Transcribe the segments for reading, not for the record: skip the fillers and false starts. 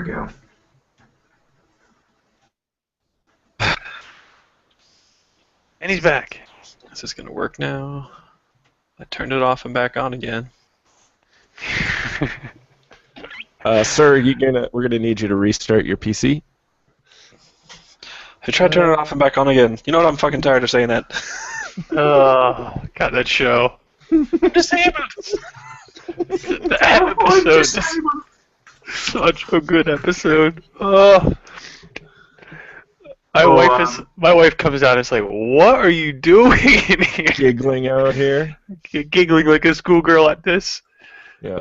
go. And he's back. Is this gonna work now? I turned it off and back on again. Sir, we're gonna need you to restart your PC. I tried turning it off and back on again. You know what? I'm fucking tired of saying that. Oh, God, that show. Disabled. That episode is such a good episode. Oh. My wife comes out and is like, "What are you doing in here?" Giggling out here. Giggling like a schoolgirl at this. Yeah.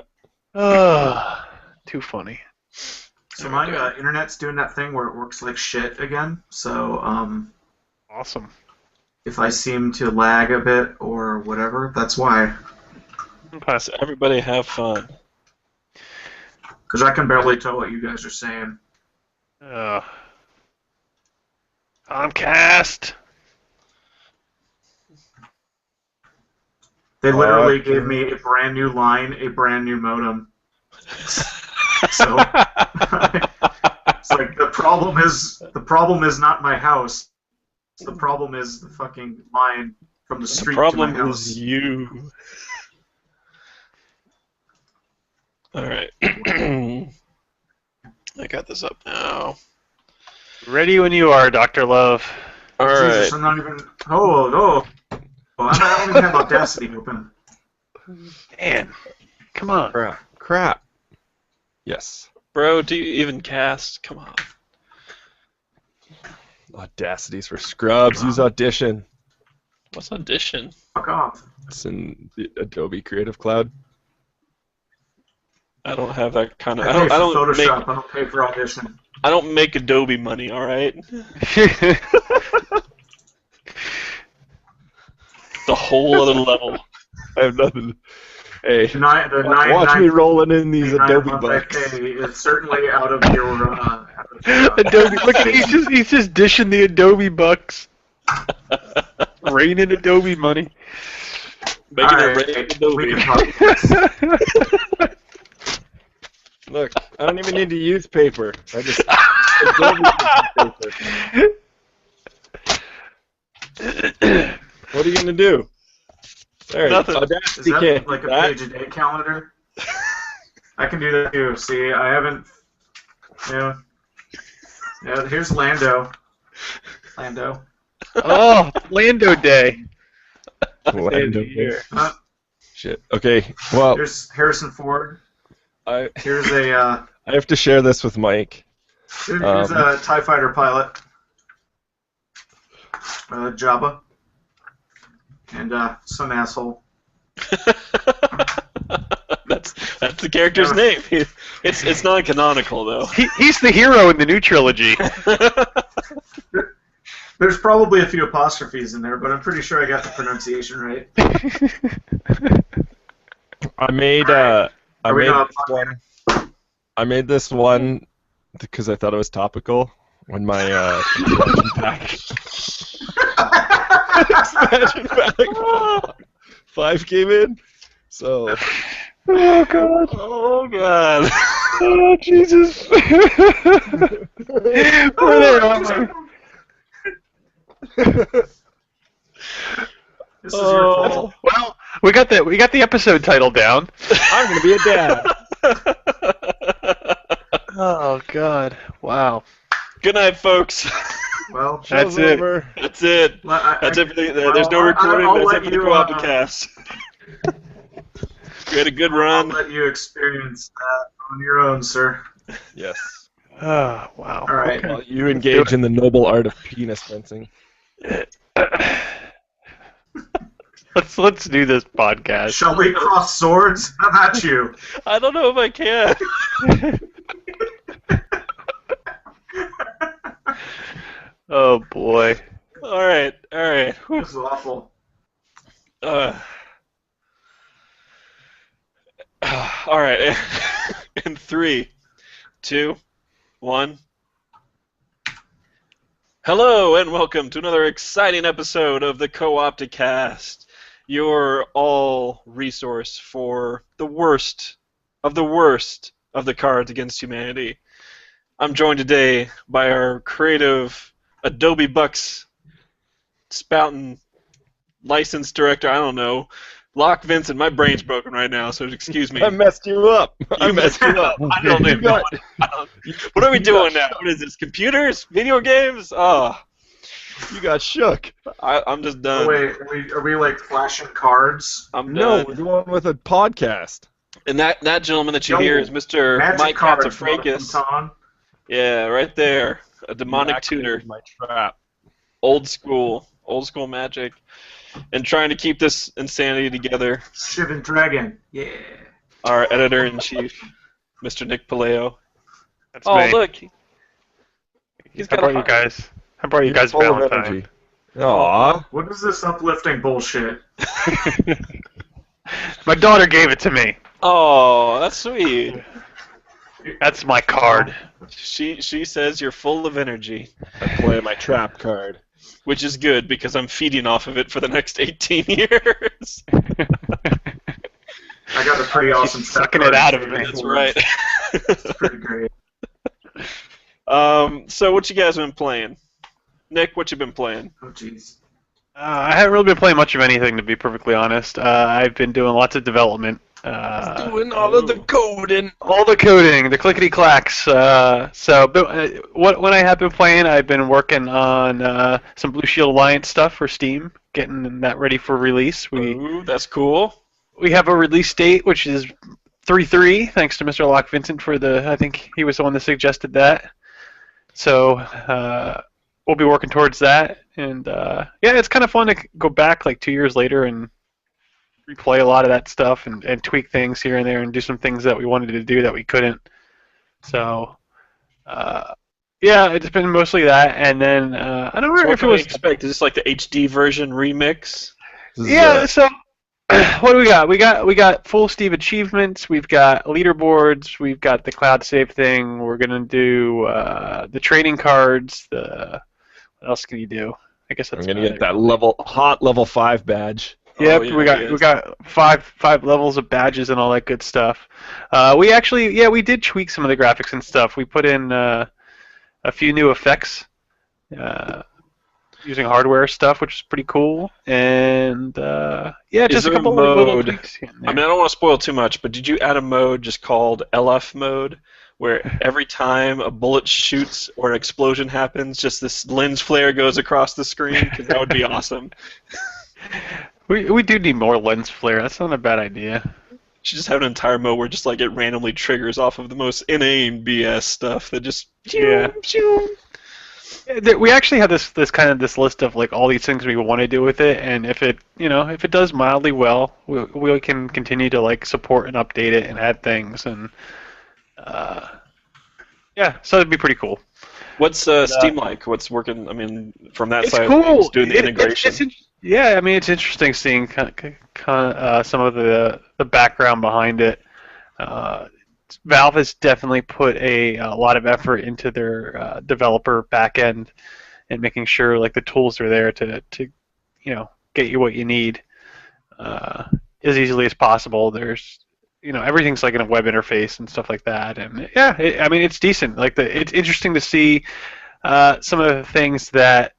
Oh, too funny. So my internet's doing that thing where it works like shit again. So Awesome. if I seem to lag a bit or whatever, that's why. Okay. So everybody have fun. Because I can barely tell what you guys are saying. Comcast. They literally gave me a brand new line, a brand new modem. So it's like the problem is not my house. The problem is the fucking line from the street The problem to my house. is you. Alright. I got this up now. Ready when you are, Dr. Love. Alright. Jesus, I'm not even. Oh, I don't even have Audacity open. Man, come on. Crap. Yes. Bro, do you even cast? Come on. Audacity's for scrubs. Use Audition. What's Audition? Fuck off. It's in the Adobe Creative Cloud. I don't have that kind of. I pay for Photoshop. I don't pay for Audition. I don't make Adobe money. All right. The whole other level. I have nothing. Hey, The watch me rolling in these Adobe bucks. It's certainly out of your. Adobe. Look at he's just dishing the Adobe bucks. Raining Adobe money. Making All it right, rain we Adobe. can talk. Look, I don't even need to use paper. I just Adobe paper. What are you gonna do? There, Nothing. Is Audacity that can't like do a that. page a day calendar? I can do that too. See, I haven't. Yeah. Here's Lando. Oh, Lando Day. Lando here. Shit. Okay. Well, Here's Harrison Ford. I Here's a have to share this with Mike. here's a TIE fighter pilot. Jabba. And some asshole. That's the character's name. It's not canonical though. He's the hero in the new trilogy. There's probably a few apostrophes in there, but I'm pretty sure I got the pronunciation right. I made I made this one because I thought it was topical when my expansion pack expansion pack 5 came in. So Oh God! Oh god. Oh Jesus! Where they are? This is your fault. Well, we got the episode title down. I'm gonna be a dad. Oh God! Wow. Good night, folks. Well, That's Show's it. over. That's it. That's it for the, there's no I'll recording. That's let it for the you, Co-Opticast. We had a good I'll run. let you experience that on your own, sir. Yes. Oh wow. All right. Okay. While you engage in the noble art of penis fencing. Let's do this podcast. Shall we cross swords? How about you? I don't know if I can. Oh boy. All right. This is awful. All right. In 3, 2, 1. Hello and welcome to another exciting episode of the Co-Opticast, your all resource for the worst of the Cards Against Humanity. I'm joined today by our creative Adobe Bucks spouting licensed director. I don't know, Locke Vincent. My brain's broken right now, so excuse me. I messed you up. I messed you up. I don't even know. What are we doing now? What is this? Computers? Video games? Oh, You got shook. I'm just done. Oh, wait, are we like flashing cards? I'm No, done. we're going with a podcast. And that gentleman that you Yo, hear is Mr. Magic Mike cards, Katsafrakis. Tom. Yeah, right there. A demonic You tutor. activated my trap. Old school magic. And trying to keep this insanity together, Shivan Dragon. Yeah. our editor-in-chief, Mr. Nick Paleo. That's Oh, me. look. He's I got brought a you guys. I brought you You're guys full of Valentine. energy. Aw. What is this uplifting bullshit? My daughter gave it to me. Oh, that's sweet. That's my card. She says you're full of energy, I play my trap card. which is good because I'm feeding off of it for the next 18 years. I got a pretty awesome She's trap sucking card it out of me. saving That's force. right. It's pretty great. So what you guys been playing? Nick, what you been playing? Oh, jeez. I haven't really been playing much of anything, to be perfectly honest. I've been doing lots of development. Doing all of the coding. All the coding, the clickety clacks. When I have been playing, I've been working on some Blue Shield Alliance stuff for Steam, getting that ready for release. Ooh, that's cool. We have a release date, which is 3/3. Thanks to Mr. Locke Vincent for I think he was the one that suggested that. So we'll be working towards that, and yeah, it's kind of fun to go back like 2 years later and replay a lot of that stuff and tweak things here and there and do some things that we wanted to do that we couldn't. So yeah, it's been mostly that, and then I don't So know what if it can we was. expect? Is this like the HD version remix? Yeah, so what do we got? We got full Steve achievements. We've got leaderboards. We've got the cloud save thing. We're gonna do the trading cards. What else can you do? I guess that's I'm gonna about get that level 5 badge. Yep, Oh, yeah, we got five levels of badges and all that good stuff. We actually we did tweak some of the graphics and stuff. We put in a few new effects using hardware stuff, which is pretty cool. And just a there a couple of little mode? tweaks here and I there. mean, I don't want to spoil too much, but did you add a mode just called LF mode, where every time a bullet shoots or an explosion happens, just this lens flare goes across the screen? Because that would be awesome. We do need more lens flare. That's not a bad idea. Should just have an entire mode where just like it randomly triggers off of the most inane BS stuff that just Yeah. We actually have this kind of this list of like all these things we want to do with it, and if it does mildly well, we can continue to like support and update it and add things, and so it'd be pretty cool. What's Steam like? What's working? I mean, from that It's side, cool. of things, doing the integration. I mean it's interesting seeing some of the background behind it. Valve has definitely put a lot of effort into their developer backend and making sure like the tools are there to get you what you need as easily as possible. There's everything's like in a web interface and stuff like that, and I mean it's decent. Like it's interesting to see some of the things that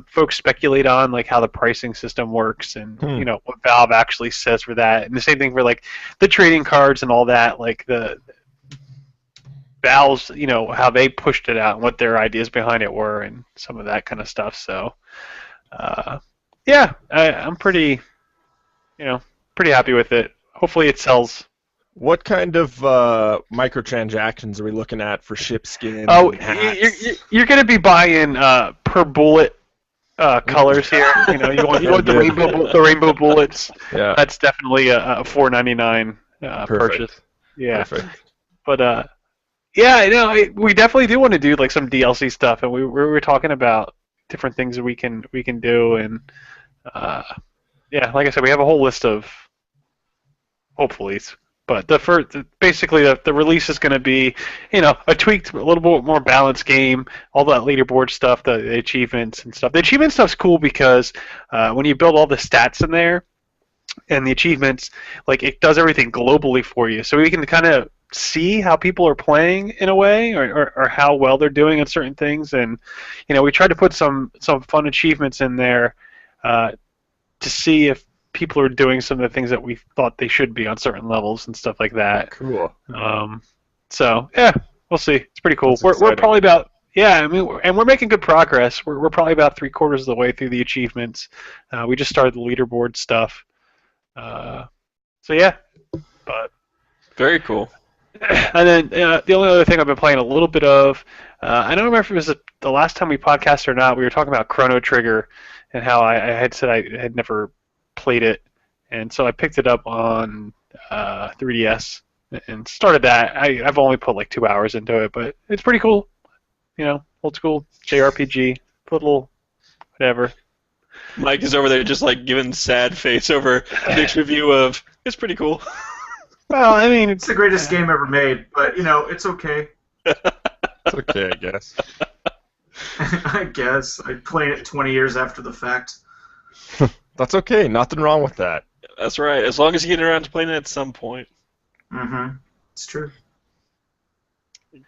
folks speculate on, like how the pricing system works and what Valve actually says for that, and the same thing for like the trading cards and all that, like the Valve's, how they pushed it out and what their ideas behind it were and some of that kind of stuff. So I'm pretty happy with it. Hopefully it sells. What kind of microtransactions are we looking at for ship skins? Oh, and hats? you're going to be buying per bullet colors here. You want the rainbow bullets. Yeah. That's definitely a $4.99 purchase. Yeah. Perfect. But we definitely do want to do like some DLC stuff, and we were talking about different things that we can do, and like I said, we have a whole list of hopefullys. But basically the release is going to be, a tweaked, a little bit more balanced game. All that leaderboard stuff, the achievements and stuff. The achievement stuff's cool because when you build all the stats in there and the achievements, like it does everything globally for you. So we can kind of see how people are playing in a way, or how well they're doing at certain things. And we tried to put some fun achievements in there to see if people are doing some of the things that we thought they should be on certain levels and stuff like that. Cool. So yeah, we'll see. It's pretty cool. That's We're exciting. probably about and we're making good progress. We're probably about 3/4 of the way through the achievements. We just started the leaderboard stuff. So yeah, but Very cool. and then the only other thing I've been playing a little bit of, I don't remember if it was the last time we podcasted or not. We were talking about Chrono Trigger and how I had said I had never played it, and so I picked it up on 3DS and started that. I've only put like 2 hours into it, but it's pretty cool. Old school JRPG, little whatever. Mike is over there just like giving sad face over Nick's review of it's pretty cool. Well, I mean, It's the greatest game ever made, but it's okay. It's okay, I guess. I guess I played it 20 years after the fact. That's okay. Nothing wrong with that. That's right. As long as you get around to playing it at some point. Mm-hmm. It's true.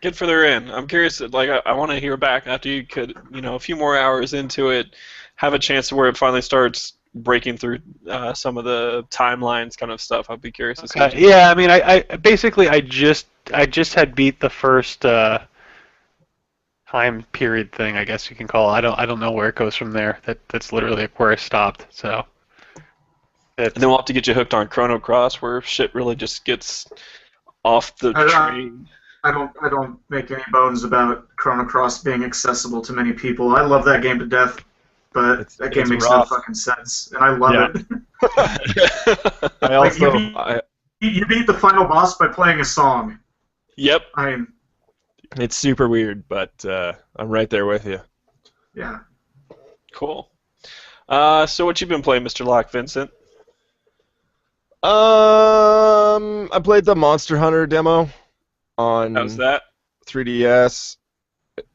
Get further in. I'm curious. Like I want to hear back after you could, a few more hours into it, have a chance to where it finally starts breaking through some of the timelines kind of stuff. I'd be curious to see. Yeah, I mean, I basically I just had beat the first time period thing, I guess you can call it. I don't know where it goes from there. That's literally where I stopped. So. And then we'll have to get you hooked on Chrono Cross, where shit really just gets off the train. I don't make any bones about Chrono Cross being accessible to many people. I love that game to death, but that game makes no fucking sense, and I love it. I Like, also you beat the final boss by playing a song. Yep. it's super weird, but I'm right there with you. Yeah. Cool. So what you been playing, Mr. Locke Vincent? I played the Monster Hunter demo on How's that? 3DS.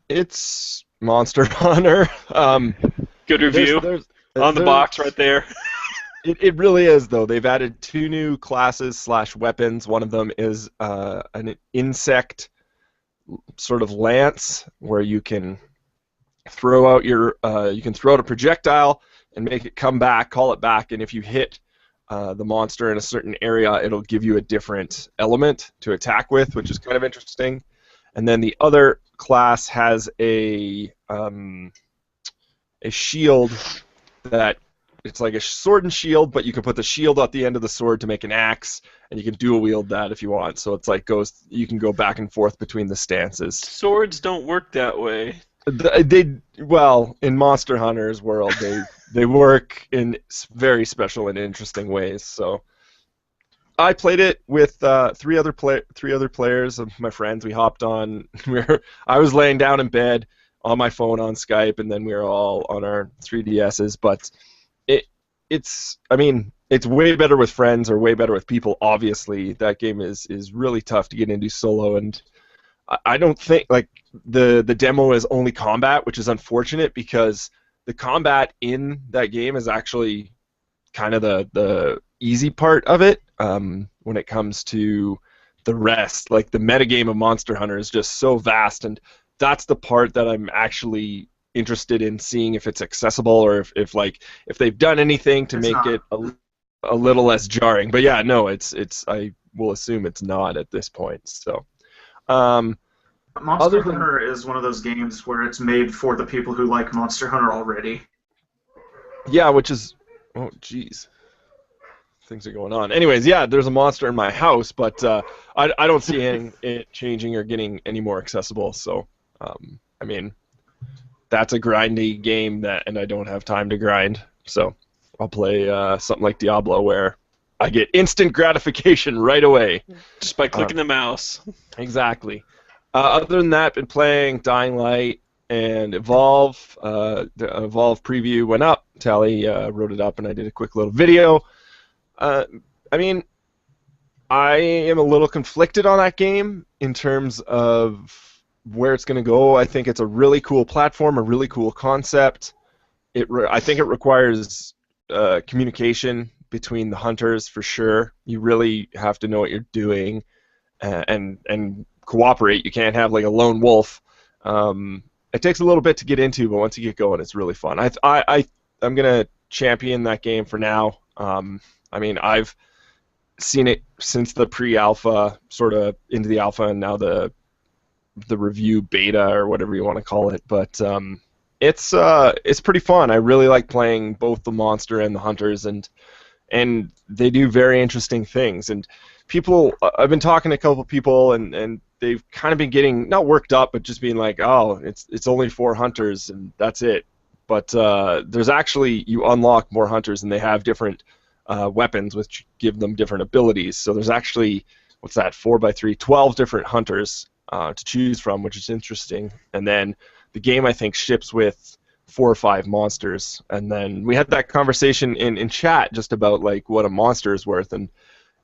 It's Monster Hunter. Good review. On the box right there. It really is, though. They've added 2 new classes / weapons. One of them is an insect sort of lance, where you can throw out a projectile and make it come back, call it back, and if you hit the monster in a certain area, it'll give you a different element to attack with, which is kind of interesting. And then the other class has a shield that it's like a sword and shield, but you can put the shield at the end of the sword to make an axe, and you can dual wield that if you want. So it's like you can go back and forth between the stances. Swords don't work that way. In Monster Hunter's world, they work in very special and interesting ways. So I played it with 3 other players of my friends. We hopped on. I was laying down in bed on my phone on Skype, and then we were all on our 3DSs. But it's way better with friends or way better with people. Obviously, that game is really tough to get into solo, and I don't think the demo is only combat, which is unfortunate because the combat in that game is actually kind of the easy part of it. When it comes to the rest, like the metagame of Monster Hunter is just so vast, and that's the part that I'm actually interested in seeing if it's accessible or if they've done anything to make it a little less jarring. But yeah, no, it's I will assume it's not at this point. So. Monster Hunter is one of those games where it's made for the people who like Monster Hunter already. Yeah, which is... Oh, jeez. Things are going on. Anyways, yeah, there's a monster in my house, but I don't see it changing or getting any more accessible. So, that's a grindy game, and I don't have time to grind. So I'll play something like Diablo, where I get instant gratification right away. Just by clicking the mouse. Exactly. Other than that, been playing Dying Light and Evolve. The Evolve preview went up. Tally wrote it up, and I did a quick little video. I am a little conflicted on that game in terms of where it's going to go. I think it's a really cool platform, a really cool concept. I think it requires communication between the hunters for sure. You really have to know what you're doing. and cooperate. You can't have like a lone wolf. It takes a little bit to get into, but once you get going, it's really fun. I'm gonna champion that game for now. I mean, I've seen it since the pre-alpha, sort of into the alpha, and now the review beta or whatever you want to call it. But it's pretty fun. I really like playing both the monster and the hunters, and they do very interesting things. And people, I've been talking to a couple people, and they've kind of been getting not worked up, but just being like, oh, it's only 4 hunters and that's it. But there's actually, you unlock more hunters, and they have different weapons which give them different abilities. So there's actually, 4x3, 12 different hunters to choose from, which is interesting. And then the game, I think, ships with 4 or 5 monsters. And then we had that conversation in chat just about like what a monster is worth. And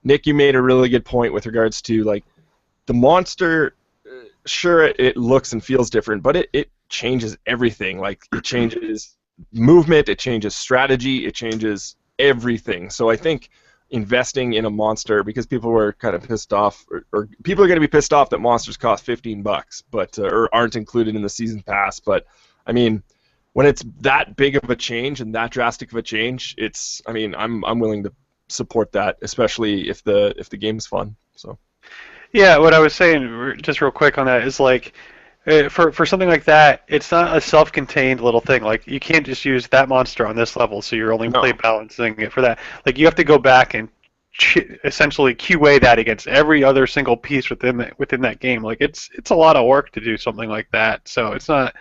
Nick, you made a really good point with regards to like the monster. Sure, it looks and feels different, but it changes everything. Like, it changes movement, it changes strategy, it changes everything. So I think investing in a monster, because people were kind of pissed off, or people are going to be pissed off that monsters cost $15, but or aren't included in the season pass. But I mean, when it's that big of a change and that drastic of a change, I'm willing to support that, especially if the game's fun. So. Yeah, what I was saying, just real quick on that, is like, for something like that, it's not a self-contained little thing. Like, you can't just use that monster on this level, so you're only play balancing it for that. Like, you have to go back and essentially QA that against every other single piece within that game. Like, it's a lot of work to do something like that. So it's not,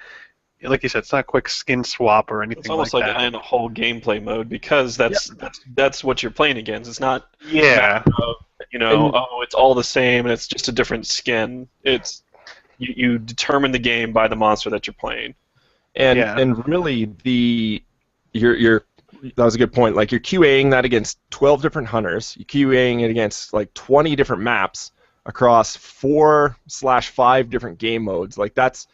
like you said, it's not a quick skin swap or anything. It's almost like that. in a whole gameplay mode, because that's what you're playing against. It's not it's all the same and it's just a different skin. It's you determine the game by the monster that you're playing. And really that was a good point. Like, you're QAing that against 12 different hunters. You're QAing it against like 20 different maps across 4/5 different game modes. Like, that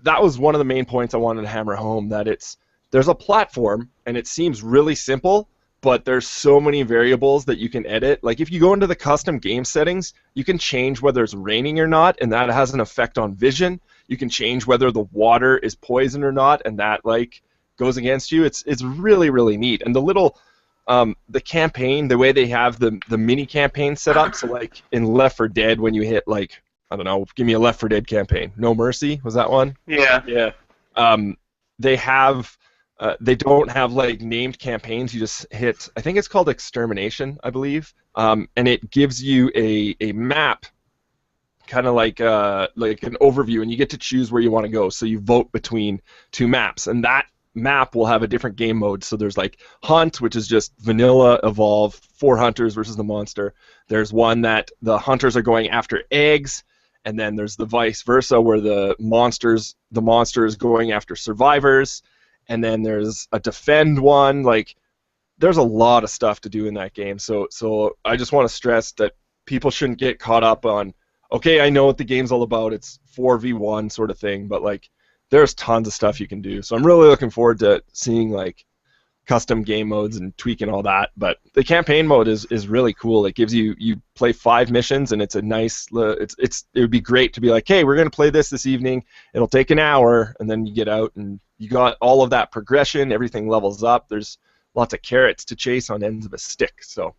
was one of the main points I wanted to hammer home, that there's a platform and it seems really simple, but there's so many variables that you can edit. Like, if you go into the custom game settings, you can change whether it's raining or not, and that has an effect on vision. You can change whether the water is poison or not, and that like goes against you. It's really, really neat. And the little the campaign, the way they have the mini campaign set up, so like in Left 4 Dead, when you hit like, I don't know, give me a Left 4 Dead campaign. No Mercy, was that one? Yeah. They have they don't have like named campaigns. You just hit, I think it's called Extermination, I believe, and it gives you a map, kind of like an overview, and you get to choose where you want to go. So you vote between 2 maps, and that map will have a different game mode. So there's like Hunt, which is just vanilla evolve, 4 hunters versus the monster. There's one that the hunters are going after eggs, and then there's the vice versa, where the monster is going after survivors. And then there's a defend one. Like, there's a lot of stuff to do in that game. So I just want to stress that people shouldn't get caught up on, okay, I know what the game's all about. It's 4v1 sort of thing, but like, there's tons of stuff you can do. So I'm really looking forward to seeing like custom game modes and tweaking all that. But the campaign mode is really cool. It gives you play 5 missions, and it's a nice. It would be great to be like, hey, we're gonna play this evening. It'll take an hour, and then you get out and you got all of that progression. Everything levels up. There's lots of carrots to chase on ends of a stick. So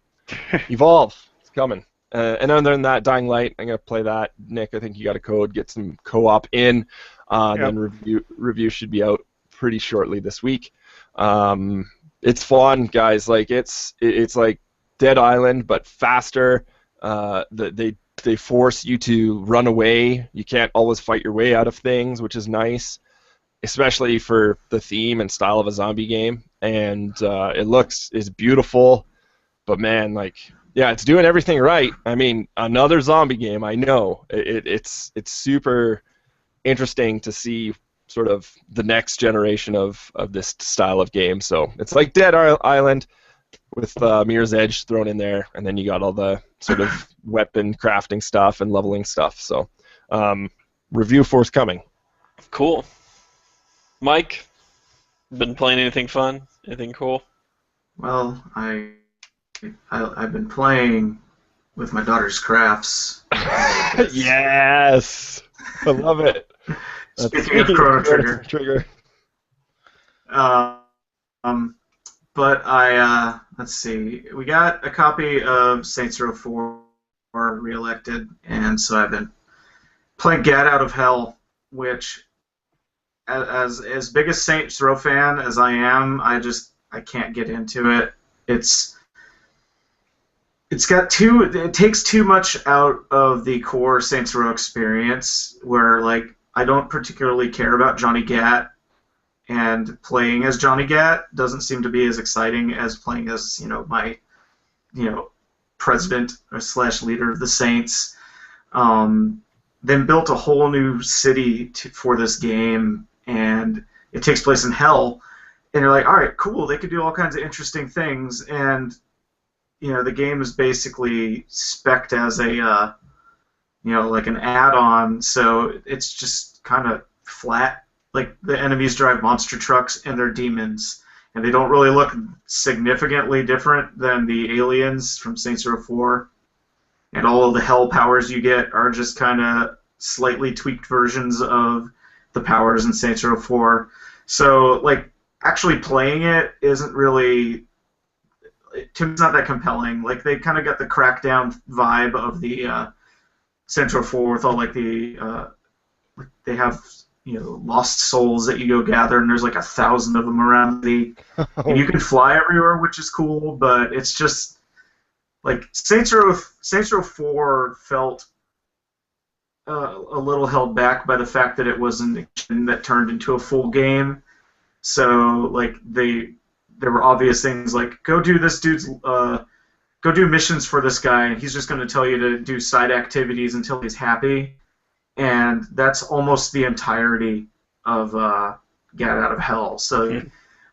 evolve. It's coming. And other than that, Dying Light, I'm gonna play that. Nick, I think you got a code. Get some co-op in. And then review should be out pretty shortly this week. It's fun, guys. Like, it's like Dead Island, but faster. They force you to run away. You can't always fight your way out of things, which is nice, especially for the theme and style of a zombie game. And it's beautiful, but man, like, yeah, it's doing everything right. I mean, another zombie game, I know. It's super interesting to see sort of the next generation of this style of game. So it's like Dead Island with Mirror's Edge thrown in there, and then you got all the sort of weapon crafting stuff and leveling stuff. So review forthcoming. Cool. Mike, been playing anything fun? Anything cool? Well, I've been playing with my daughter's crafts. Yes, I love it. Speaking of Chrono Trigger. Trigger. Um, but let's see. We got a copy of Saints Row 4 reelected, and so I've been playing Gat Out of Hell, which, as big a Saints Row fan as I am, I can't get into it. It takes too much out of the core Saints Row experience, where like I don't particularly care about Johnny Gat, and playing as Johnny Gat doesn't seem to be as exciting as playing as my president or / leader of the Saints. Then built a whole new city for this game, and it takes place in Hell. And you're like, all right, cool. They could do all kinds of interesting things, and the game is basically spec'd as a like an add-on. So it's just kind of flat. Like the enemies drive monster trucks and they're demons, and they don't really look significantly different than the aliens from Saints Row 4. And all of the hell powers you get are just kind of slightly tweaked versions of the powers in Saints Row 4. So, like, actually playing it isn't really, to me, it's not that compelling. Like, they kind of got the Crackdown vibe of the Saints Row 4 with all, like, they have, lost souls that you go gather, and there's, like, 1,000 of them around and you can fly everywhere, which is cool, but it's just, like, Saints Row 4 felt a little held back by the fact that it wasn't that turned into a full game. So, like, there were obvious things like, go do missions for this guy, and he's just going to tell you to do side activities until he's happy. And that's almost the entirety of Get Out of Hell. So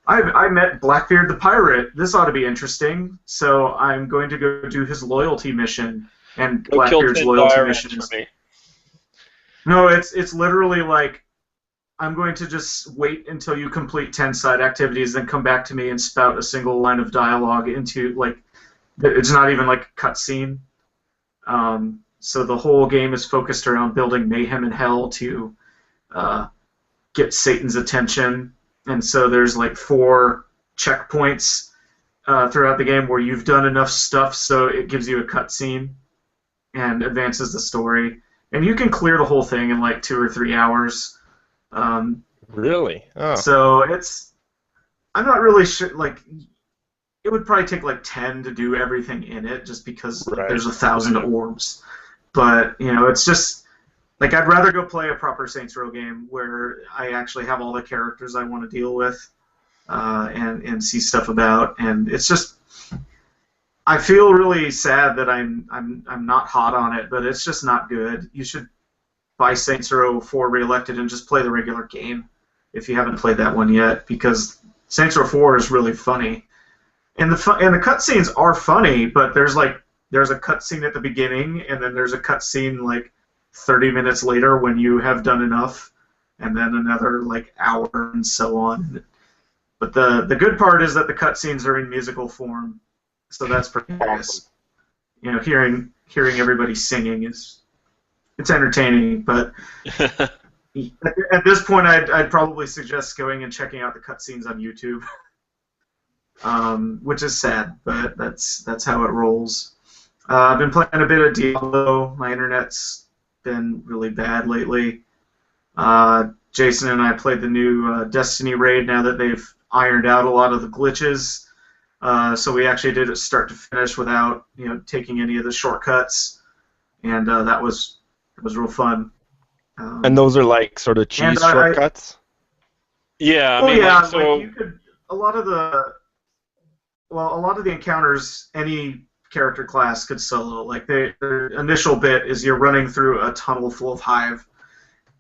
I met Blackbeard the Pirate. This ought to be interesting. So I'm going to go do his loyalty mission. And Blackbeard's loyalty mission is... No, it's literally like, I'm going to just wait until you complete 10 side activities, then come back to me and spout a single line of dialogue into, like, it's not even like a cutscene. So the whole game is focused around building mayhem in hell to get Satan's attention. And so there's like 4 checkpoints throughout the game where you've done enough stuff so it gives you a cutscene and advances the story. And you can clear the whole thing in like 2 or 3 hours. Really? Oh. So I'm not really sure, like, it would probably take like 10 to do everything in it just because there's 1,000 orbs. But, it's just, like, I'd rather go play a proper Saints Row game where I actually have all the characters I want to deal with and see stuff about. And it's just, I feel really sad that I'm not hot on it, but it's just not good. You should buy Saints Row 4 Reelected and just play the regular game if you haven't played that one yet, because Saints Row 4 is really funny. And the cutscenes are funny, but there's a cutscene at the beginning, and then there's a cutscene like 30 minutes later when you have done enough, and then another like hour and so on. But the good part is that the cutscenes are in musical form, so that's pretty nice. Hearing everybody singing it's entertaining, but at this point I'd probably suggest going and checking out the cutscenes on YouTube. Which is sad, but that's how it rolls. I've been playing a bit of Diablo. My internet's been really bad lately. Jason and I played the new Destiny raid now that they've ironed out a lot of the glitches. So we actually did it start to finish without taking any of the shortcuts, and that was real fun. And those are like sort of cheese shortcuts? Yeah, like you could, a lot of the encounters any character class could solo. Like the initial bit is you're running through a tunnel full of hive,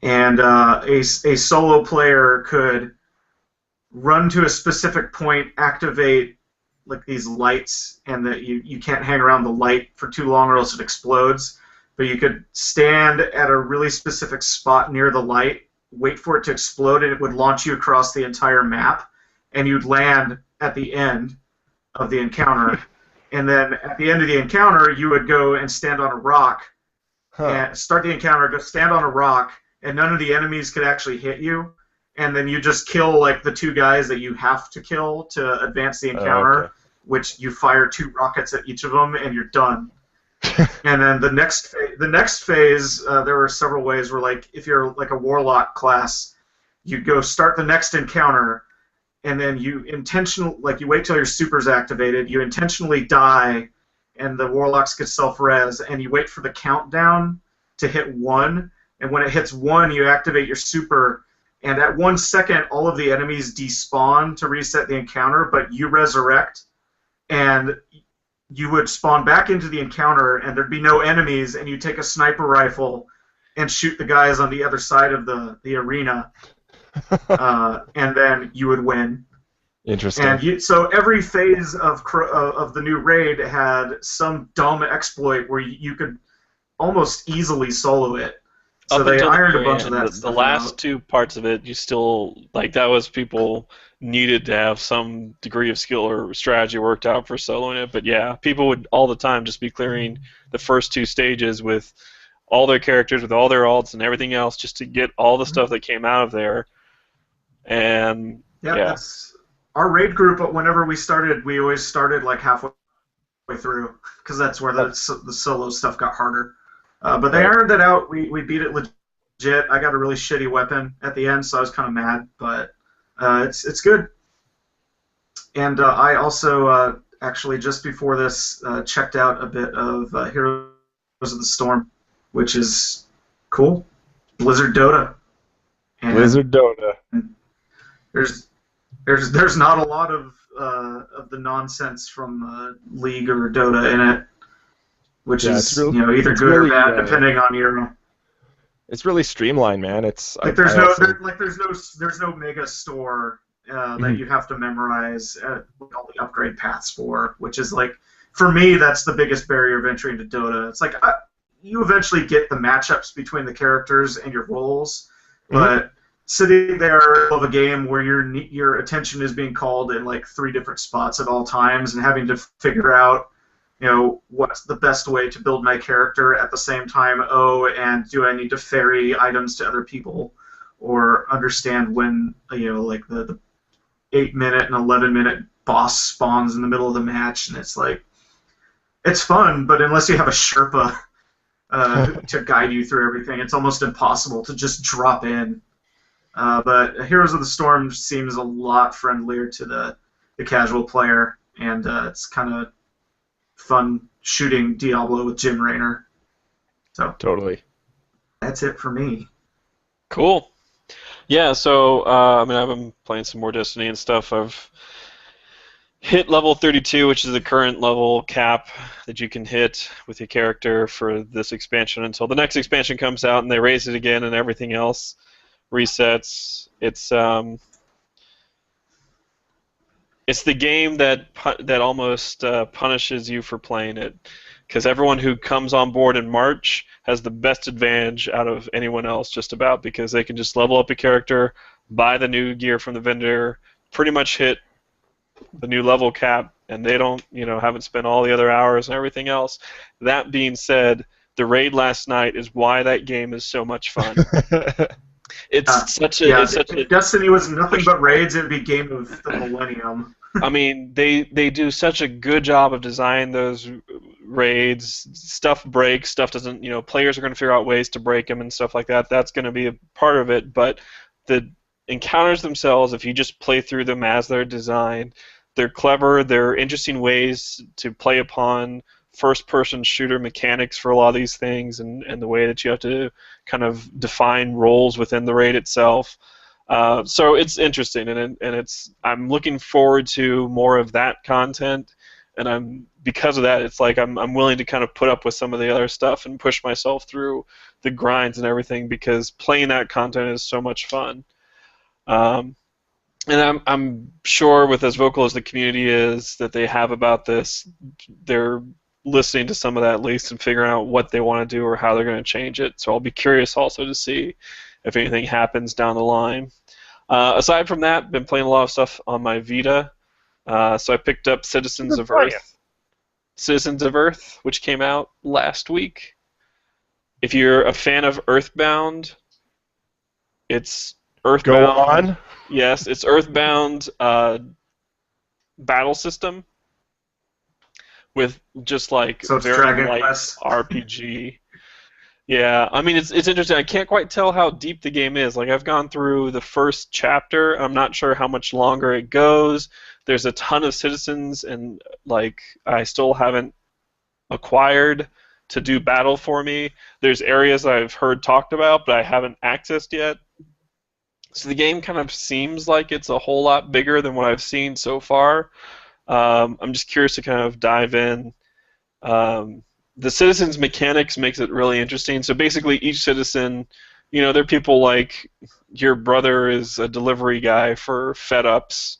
and a solo player could run to a specific point, activate like these lights, and that you can't hang around the light for too long or else it explodes. But you could stand at a really specific spot near the light, wait for it to explode, and it would launch you across the entire map, and you'd land at the end of the encounter. And then at the end of the encounter, you would go and stand on a rock and start the encounter, go stand on a rock, and none of the enemies could actually hit you. And then you just kill like the 2 guys that you have to kill to advance the encounter, which you fire 2 rockets at each of them, and you're done. And then the next phase, there were several ways where, like, if you're like a warlock class, you go start the next encounter, and then you wait till your super's activated, you intentionally die, and the warlocks get self-res, and you wait for the countdown to hit 1, and when it hits 1, you activate your super, and at 1 second, all of the enemies despawn to reset the encounter, but you resurrect, and you would spawn back into the encounter, and there'd be no enemies, and you take a sniper rifle and shoot the guys on the other side of the arena, and then you would win. Interesting. And so every phase of the new raid had some dumb exploit where you could almost easily solo it. So Up they until the ironed a very bunch of end, that the stuff last out. 2 parts of it, you still that was people needed to have some degree of skill or strategy worked out for soloing it. But yeah, people would all the time just be clearing the first 2 stages with all their characters, with all their alts and everything else, just to get all the stuff that came out of there. And Yeah, yeah. that's our raid group. But whenever we started, we always started like halfway through, because that's where the solo stuff got harder. But they ironed it out. We beat it legit. I got a really shitty weapon at the end, so I was kind of mad. But it's good. And I also actually just before this checked out a bit of Heroes of the Storm, which is cool. Blizzard Dota. And Blizzard Dota. There's not a lot of the nonsense from League or Dota in it, which is really, either good or bad depending on your. It's really streamlined, man. It's like there's no mega store that you have to memorize all the upgrade paths for, which is like for me that's the biggest barrier of entry into Dota. It's like you eventually get the matchups between the characters and your roles, but sitting there of a game where your attention is being called in like 3 different spots at all times and having to figure out what's the best way to build my character at the same time. And do I need to ferry items to other people, or understand when like the 8-minute and 11-minute boss spawns in the middle of the match, and it's like it's fun, but unless you have a Sherpa to guide you through everything, it's almost impossible to just drop in. But Heroes of the Storm seems a lot friendlier to the casual player, and it's kind of fun shooting Diablo with Jim Raynor. So totally. That's it for me. Cool. Yeah, so I've been playing some more Destiny and stuff. I've hit level 32, which is the current level cap that you can hit with your character for this expansion until the next expansion comes out and they raise it again and everything else resets. It's the game that almost punishes you for playing it, because everyone who comes on board in March has the best advantage out of anyone else just about, because they can just level up a character, buy the new gear from the vendor, pretty much hit the new level cap, and they don't, haven't spent all the other hours and everything else. That being said, the raid last night is why that game is so much fun. It's such a. If Destiny was nothing but raids, it'd be game of the millennium. I mean, they do such a good job of designing those raids. Stuff breaks, stuff doesn't. Players are going to figure out ways to break them and stuff like that. That's going to be a part of it. But the encounters themselves, if you just play through them as they're designed, they're clever. They're interesting ways to play upon first-person shooter mechanics for a lot of these things, and the way that you have to kind of define roles within the raid itself. So it's interesting, and I'm looking forward to more of that content, and because of that, it's like I'm willing to kind of put up with some of the other stuff and push myself through the grinds and everything, because playing that content is so much fun. And I'm sure, with as vocal as the community is that they have about this, they're listening to some of that at least and figuring out what they want to do or how they're going to change it. So I'll be curious also to see if anything happens down the line. Aside from that, been playing a lot of stuff on my Vita. So I picked up Citizens of Earth, which came out last week. if you're a fan of Earthbound, it's Go Earthbound. on. Yes, it's Earthbound battle system with just like So it's very Dragon light Quest. RPG. Yeah, I mean it's interesting. I can't quite tell how deep the game is. Like I've gone through the first chapter. I'm not sure how much longer it goes. There's a ton of citizens, and like I still haven't acquired to do battle for me. There's areas I've heard talked about, but I haven't accessed yet. So the game kind of seems like it's a whole lot bigger than what I've seen so far. I'm just curious to kind of dive in. The citizens mechanics makes it really interesting. So basically, each citizen, they're people like your brother is a delivery guy for Fed Ups,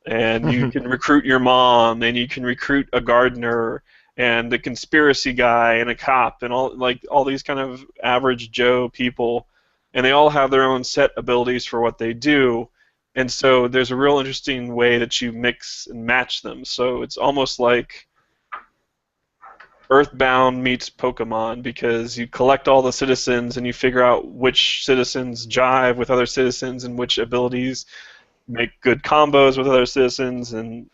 and you can recruit your mom, and you can recruit a gardener, and a conspiracy guy, and a cop, and all these kind of average Joe people, and they all have their own set abilities for what they do. And so there's a real interesting way that you mix and match them. So it's almost like Earthbound meets Pokemon, because you collect all the citizens and you figure out which citizens jive with other citizens and which abilities make good combos with other citizens, and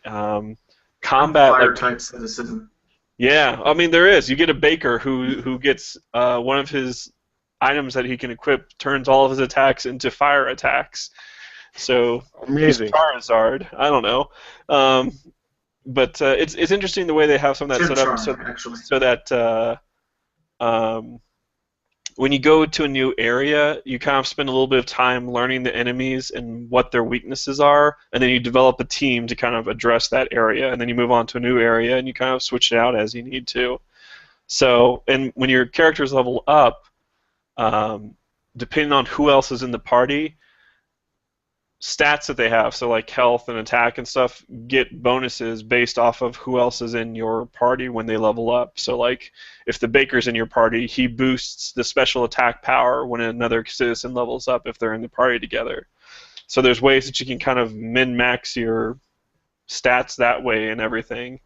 combat Fire like type citizen. yeah, I mean there is. You get a baker who gets one of his items that he can equip turns all of his attacks into fire attacks. So Amazing. he's Charizard. I don't know. But it's interesting the way they have some of that set up, so that when you go to a new area, you kind of spend a little bit of time learning the enemies and what their weaknesses are, and then you develop a team to kind of address that area, and then you move on to a new area, and you kind of switch it out as you need to. So, and when your characters level up, depending on who else is in the party, stats that they have, so like health and attack and stuff, get bonuses based off of who else is in your party when they level up. So like if the baker's in your party, he boosts the special attack power when another citizen levels up if they're in the party together. So there's ways that you can kind of min-max your stats that way and everything.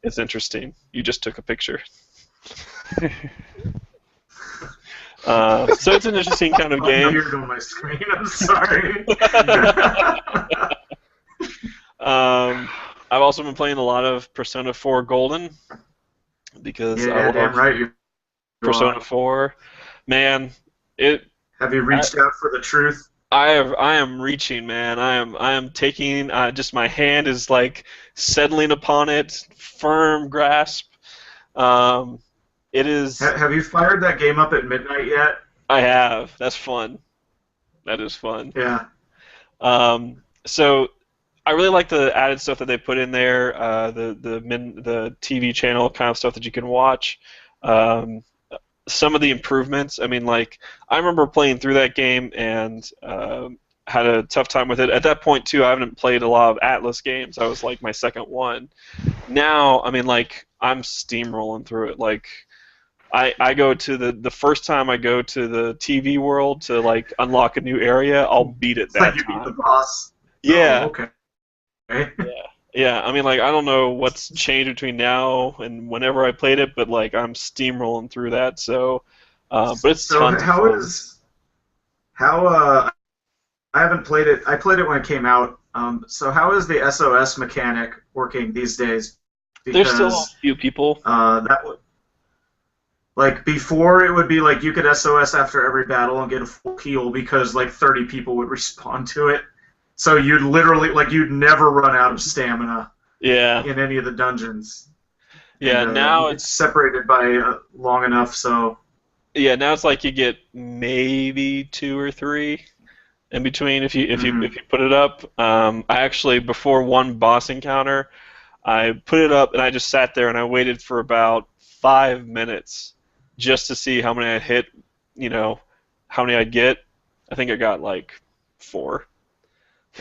It's interesting. You just took a picture. So it's an interesting kind of game. Here go my screen. I'm sorry. I've also been playing a lot of Persona 4 Golden, because I love damn right you Persona 4. Man, have you reached out for the truth? I am reaching, man. I am taking. Just my hand is like settling upon it, firm grasp. It is. Have you fired that game up at midnight yet? I have. That's fun. That is fun. Yeah. So I really like the added stuff that they put in there. The TV channel kind of stuff that you can watch. Some of the improvements. I mean, like I remember playing through that game and had a tough time with it. At that point too, I haven't played a lot of Atlas games. I was like my second one. Now, I mean, like I'm steamrolling through it. Like I go to the first time I go to the TV world to like unlock a new area, I'll beat it that like you time. beat the boss. Yeah. Oh, okay. Yeah. I mean, like I don't know what's changed between now and whenever I played it, but like I'm steamrolling through that. So, but it's tons of fun. I haven't played it. I played it when it came out. So how is the SOS mechanic working these days? Because, there's still a few people. Like before, it would be like you could SOS after every battle and get a full heal because like 30 people would respond to it. So you'd literally you'd never run out of stamina. Yeah. In any of the dungeons. Yeah. And, now it's separated by long enough, so. Yeah. Now it's like you get maybe 2 or 3 in between if you put it up. I actually before one boss encounter, I put it up and I just sat there and I waited for about 5 minutes. Just to see how many I hit, how many I'd get. I think I got like 4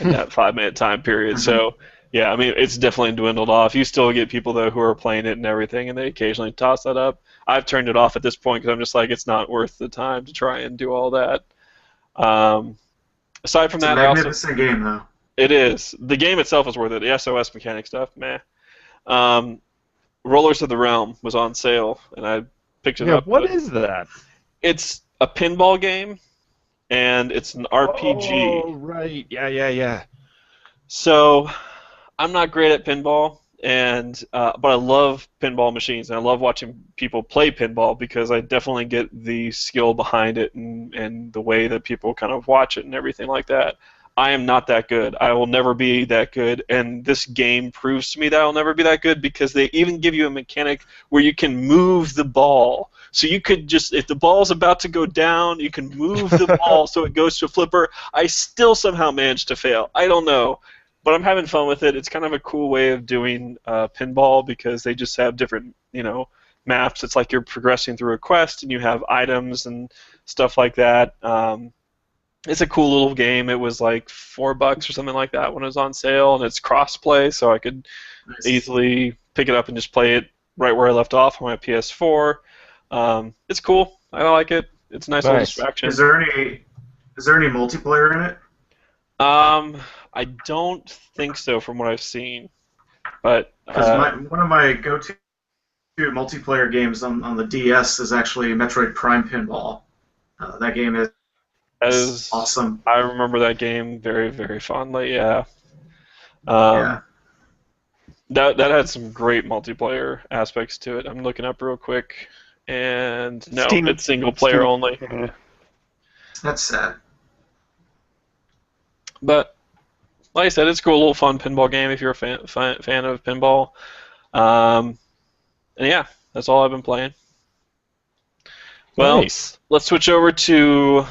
in that 5-minute time period. So, yeah, I mean, it's definitely dwindled off. You still get people, though, who are playing it and everything, and they occasionally toss that up. I've turned it off at this point because I'm just like, it's not worth the time to try and do all that. Aside from that, it's a magnificent game, though. It is. The game itself is worth it. The SOS mechanic stuff, meh. Rollers of the Realm was on sale, and I picked it Yeah, up. what but is that? It's a pinball game, and it's an RPG. Oh, right. Yeah. So I'm not great at pinball, and but I love pinball machines, and I love watching people play pinball because I definitely get the skill behind it and the way that people kind of watch it and everything like that. I am not that good. I will never be that good, and this game proves to me that I'll never be that good because they even give you a mechanic where you can move the ball. So you could just, if the ball's about to go down, you can move the ball so it goes to a flipper. I still somehow managed to fail. I don't know. But I'm having fun with it. It's kind of a cool way of doing pinball because they just have different, maps. It's like you're progressing through a quest and you have items and stuff like that. It's a cool little game. It was like $4 or something like that when it was on sale, and it's cross-play, so I could easily pick it up and just play it right where I left off on my PS4. It's cool. I like it. It's a nice little distraction. Is there any multiplayer in it? I don't think so from what I've seen, but One of my go-to multiplayer games on the DS is actually Metroid Prime Pinball. That game is awesome. I remember that game very, very fondly. Yeah. Yeah. That had some great multiplayer aspects to it. I'm looking up real quick, and no, it's single player only. That's sad. But like I said, it's a cool little fun pinball game if you're a fan of pinball. And yeah, that's all I've been playing. Well, let's switch over to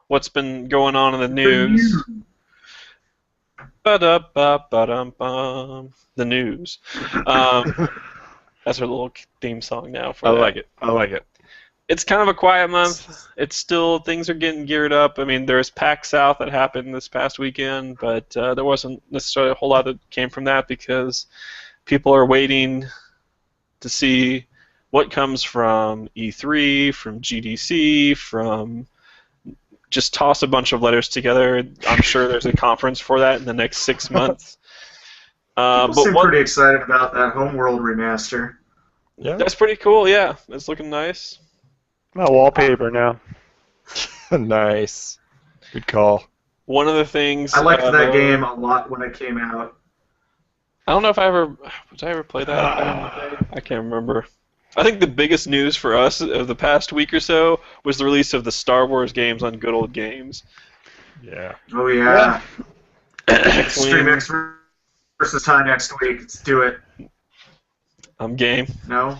what's been going on in the news. Ba-da-ba-ba-dum-bum. The news. That's our little theme song now. I like it. It's kind of a quiet month. It's still, things are getting geared up. I mean, there's PAX South that happened this past weekend, but there wasn't necessarily a whole lot that came from that because people are waiting to see what comes from E3, from GDC, from just toss a bunch of letters together. I'm sure there's a conference for that in the next 6 months. People seem pretty excited about that Homeworld remaster. Yeah, that's pretty cool. Yeah, it's looking nice. My wallpaper now. Nice. Good call. One of the things I liked that game a lot when it came out. I don't know if did I ever play that back in the day? I can't remember. I think the biggest news for us of the past week or so was the release of the Star Wars games on Good Old Games. Yeah. Oh yeah. Extreme X versus Time next week. Let's do it. I'm game. No.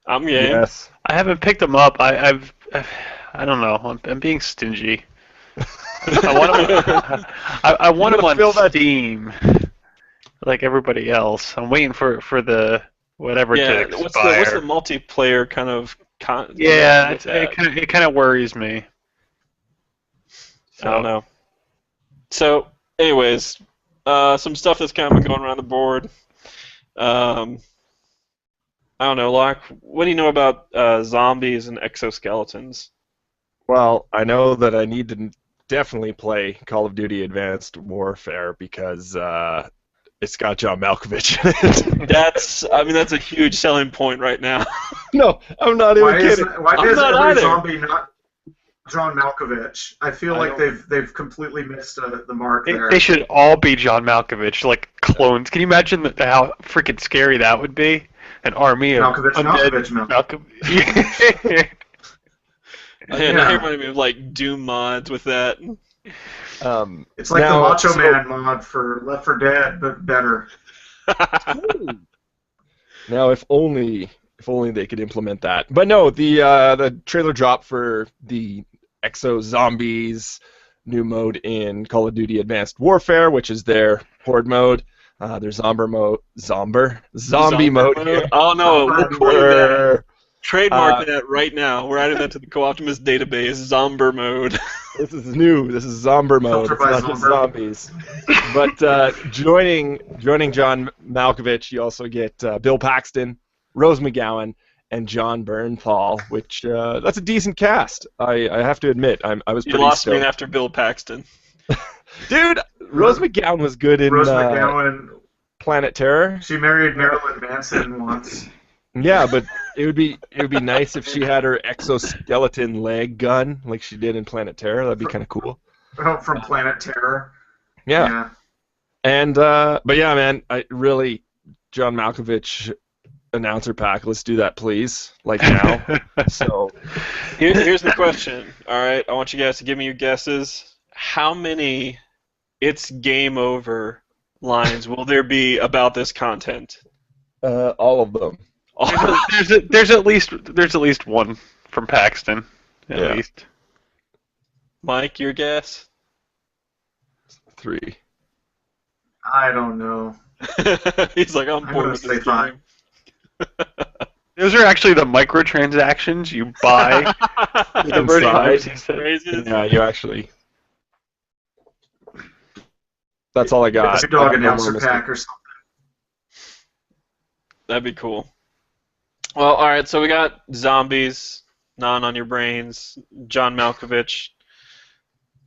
I'm game. Yes. I haven't picked them up. I don't know. I'm being stingy. I want them on Steam, like everybody else. I'm waiting for the whatever to expire. What's the multiplayer kind of? Yeah, it kind of worries me. I don't know. So, anyways, some stuff that's kind of been going around the board. I don't know, Locke. What do you know about zombies and exoskeletons? Well, I know that I need to definitely play Call of Duty Advanced Warfare because it's got John Malkovich in it. That's a huge selling point right now. No, I'm not even kidding. Why is every zombie not John Malkovich? I feel like they've completely missed the mark there. They should all be John Malkovich, like clones. Can you imagine how freaking scary that would be? An army of Malkovich. That reminded me of like Doom mods with that. It's like the Macho Man mod for Left 4 Dead, but better. Now, if only they could implement that. But no, the trailer dropped for the Exo Zombies new mode in Call of Duty Advanced Warfare, which is their horde mode. Their zombie mode. Here. Oh no, we'll call that. Trademark that right now. We're adding that to the Co-Optimus database. Zomber mode. This is new. This is Zomber mode. It's not just zombies. But joining John Malkovich, you also get Bill Paxton, Rose McGowan, and John Bernthal, which that's a decent cast. I have to admit, I was pretty stoked. You lost me after Bill Paxton. Dude, Rose McGowan was good in McGowan, Planet Terror. She married Marilyn Manson once. Yeah, but It would be nice if she had her exoskeleton leg gun like she did in Planet Terror. That'd be kind of cool. From Planet Terror. Yeah. And but yeah, man, I really John Malkovich announcer pack. Let's do that, please. Like now. So here's the question. All right, I want you guys to give me your guesses. How many "It's game over" lines will there be about this content? all of them. There's at least one from Paxton, at least. Mike, your guess? 3. I don't know. He's like, I'm bored gonna with say this 5. game. Those are actually the microtransactions you buy. The Inside. Raises? Yeah, you actually. That's all I got. It's a dog announcer pack or something. That'd be cool. Well, all right. So we got zombies, gnawing on your brains. John Malkovich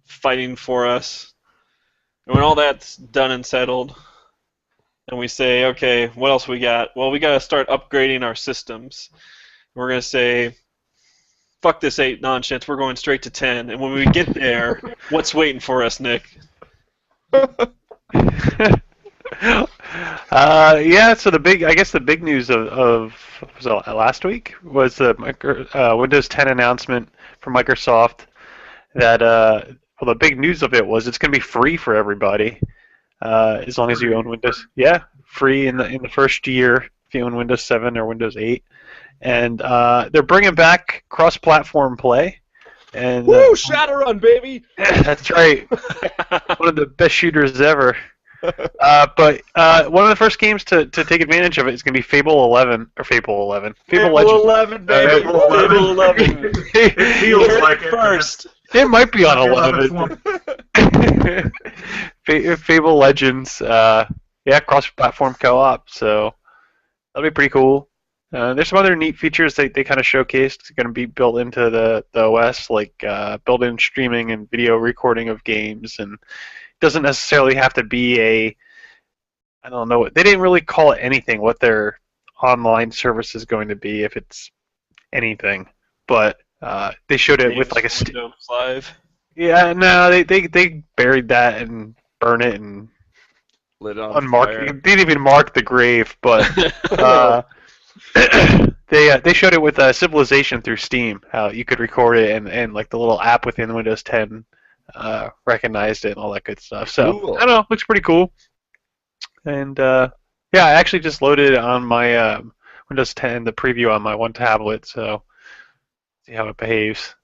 fighting for us. And when all that's done and settled, and we say, okay, what else we got? Well, we got to start upgrading our systems. We're going to say, fuck this 8 nonsense, we're going straight to 10. And when we get there, what's waiting for us, Nick? Yeah. So the big news of was it last week was the Windows 10 announcement from Microsoft that well, the big news of it was it's going to be free for everybody as long as you own Windows. Yeah, free in the first year if you own Windows 7 or Windows 8, and they're bringing back cross-platform play. And woo, Shadowrun, baby! That's right. One of the best shooters ever. But one of the first games to take advantage of it is going to be Fable 11 or Fable Legends. Fable 11, baby. Fable 11. It feels like it. First. It might be on 11. Fable Legends, cross-platform co-op, so that'll be pretty cool. There's some other neat features they kind of showcased going to be built into the OS, like built-in streaming and video recording of games, and it doesn't necessarily have to be I don't know, they didn't really call it anything what their online service is going to be, if it's anything, but they showed it with like a Windows Live. Yeah, no, they buried that and burned it and lit on unmarked. fire. They didn't even mark the grave, but they showed it with Civilization through Steam, how you could record it and like the little app within Windows 10 recognized it and all that good stuff. So Cool. I don't know, looks pretty cool. And I actually just loaded it on my Windows 10, the preview on my one tablet, so see how it behaves.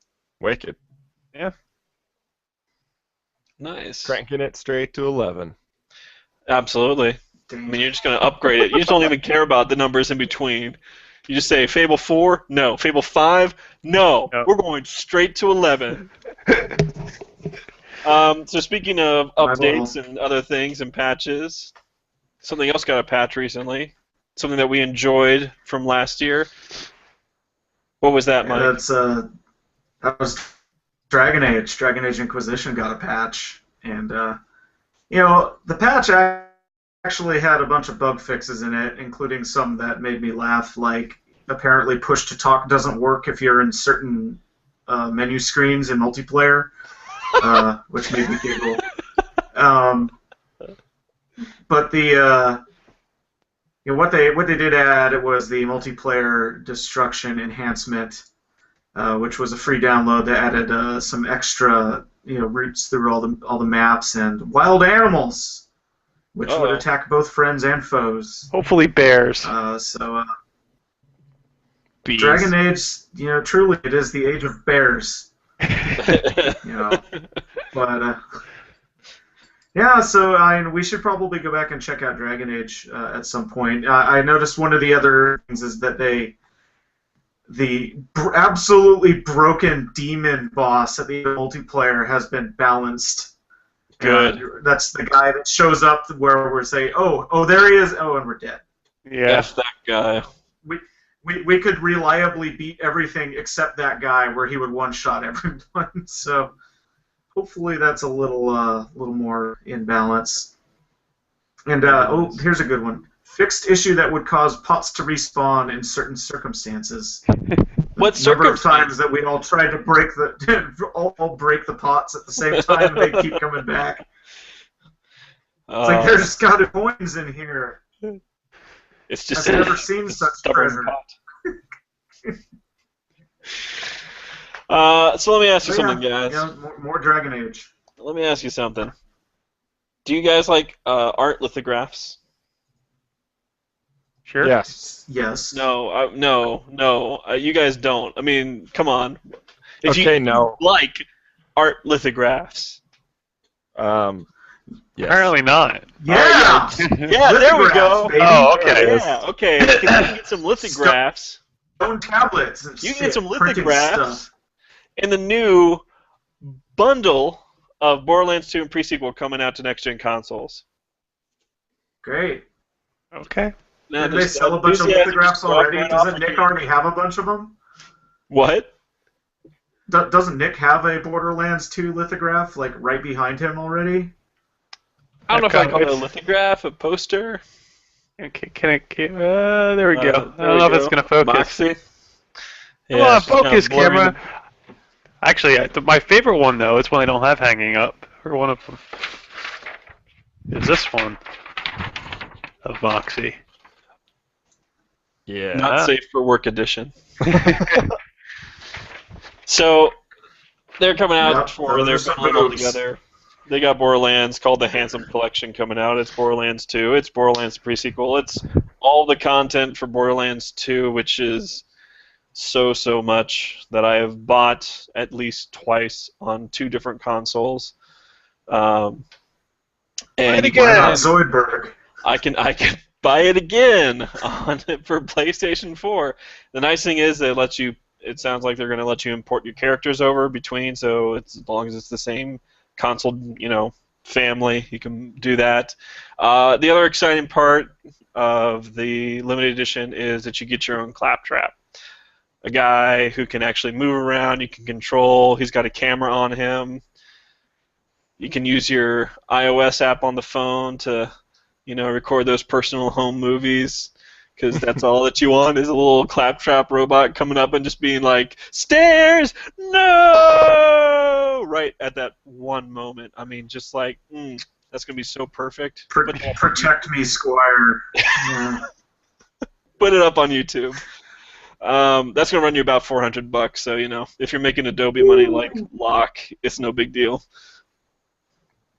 Wicked. Yeah. Nice. Cranking it straight to 11. Absolutely. I mean, you're just going to upgrade it. You just don't even care about the numbers in between. You just say, Fable 4? No. Fable 5? No. No. We're going straight to 11. So speaking of updates and other things and patches, something else got a patch recently. Something that we enjoyed from last year. What was that, Mike? That was Dragon Age. Dragon Age Inquisition got a patch, and the patch actually had a bunch of bug fixes in it, including some that made me laugh. Like apparently, push to talk doesn't work if you're in certain menu screens in multiplayer, which made me giggle. But what they did add was the multiplayer destruction enhancement, which was a free download that added some extra routes through all the maps and wild animals, which would attack both friends and foes. Hopefully bears. Bees. Dragon Age, truly it is the age of bears. But yeah, so we should probably go back and check out Dragon Age at some point. I noticed one of the other things is that the absolutely broken demon boss at the multiplayer has been balanced. Good. That's the guy that shows up where we're saying, oh, there he is. Oh, and we're dead. Yeah. F that guy. We could reliably beat everything except that guy, where he would one-shot everyone. So hopefully that's a little more in balance. And here's a good one. fixed issue that would cause pots to respawn in certain circumstances. What Number of circumstance? times that we all tried to break all break the pots at the same time, and they keep coming back. It's like there's got coins in here. It's just I've never seen such stubborn treasure. pot. So let me ask you So, something, guys. Yeah, more Dragon Age. Let me ask you something. Do you guys like art lithographs? Sure. Yes. Yes. No, no. You guys don't. I mean, come on. If Okay, you no. like art lithographs. Yes. Apparently not. Yeah. Yeah, there we go. Lithographs, baby. Oh, okay. Yeah, okay. If you can get some lithographs, Stone tablets and you shit, can get some printing lithographs stuff. in the new bundle of Borderlands 2 and pre-sequel coming out to next-gen consoles. Great. Okay. Now, Did they there's sell a bunch of enthusiasm lithographs just walking already? right off Doesn't of Nick you. already have a bunch of them? What? Doesn't Nick have a Borderlands 2 lithograph like right behind him already? I don't know if I call it a It's- lithograph, a poster. There we go. I There don't we know if it's go. going to focus. Moxie. Come on, it's just kinda focus, blurring camera. Actually, my favorite one, though, is one I don't have hanging up, or one of them, is this one of Moxie. Yeah. Not safe for work edition. So they're coming out Yep, for those their are some bundle boobs. together. They got Borderlands called the Handsome Collection coming out. It's Borderlands 2. It's Borderlands pre-sequel. It's all the content for Borderlands 2, which is so much that I have bought at least twice on 2 different consoles. And it you again. Why can- not Zoidberg? I can buy it again on for PlayStation 4. The nice thing is they let you. It sounds like they're going to let you import your characters over between, so it's as long as it's the same console, family, you can do that. The other exciting part of the limited edition is that you get your own claptrap. A guy who can actually move around, you can control. He's got a camera on him. You can use your iOS app on the phone to, record those personal home movies, because that's all that you want is a little claptrap robot coming up and just being like, "Stairs, no!" right at that one moment. I mean, just like, that's gonna be so perfect. Protect me, Squire. Yeah. Put it up on YouTube. That's gonna run you about $400. So if you're making Adobe money like Locke, it's no big deal.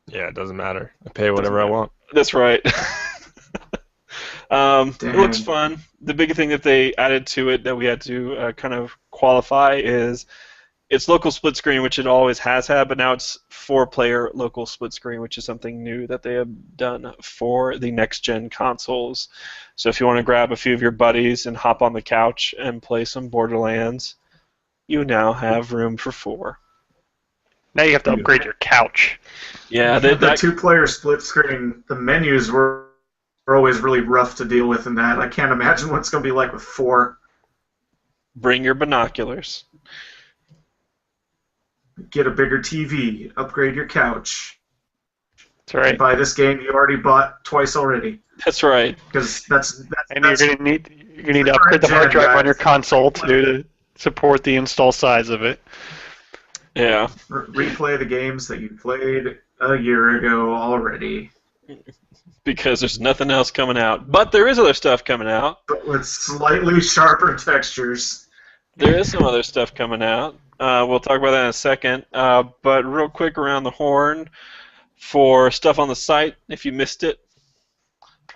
Yeah, it doesn't matter. I pay whatever I want. That's right. It looks Dang. fun. The big thing that they added to it that we had to kind of qualify is it's local split screen, which it always has had, but now it's 4-player local split screen, which is something new that they have done for the next-gen consoles. So if you want to grab a few of your buddies and hop on the couch and play some Borderlands, you now have room for 4. Now you have to upgrade your couch. Yeah, The that 2-player split screen, the menus were always really rough to deal with in that. I can't imagine what it's going to be like with 4. bring your binoculars. Get a bigger TV, upgrade your couch. That's right. Buy this game you already bought twice already. That's right. Because that's And you're gonna need to upgrade the hard drive on your console to support the install size of it. Yeah. replay the games that you played a year ago already. Because there's nothing else coming out. But there is other stuff coming out. But with slightly sharper textures. There is some other stuff coming out. We'll talk about that in a second. But real quick around the horn for stuff on the site, if you missed it.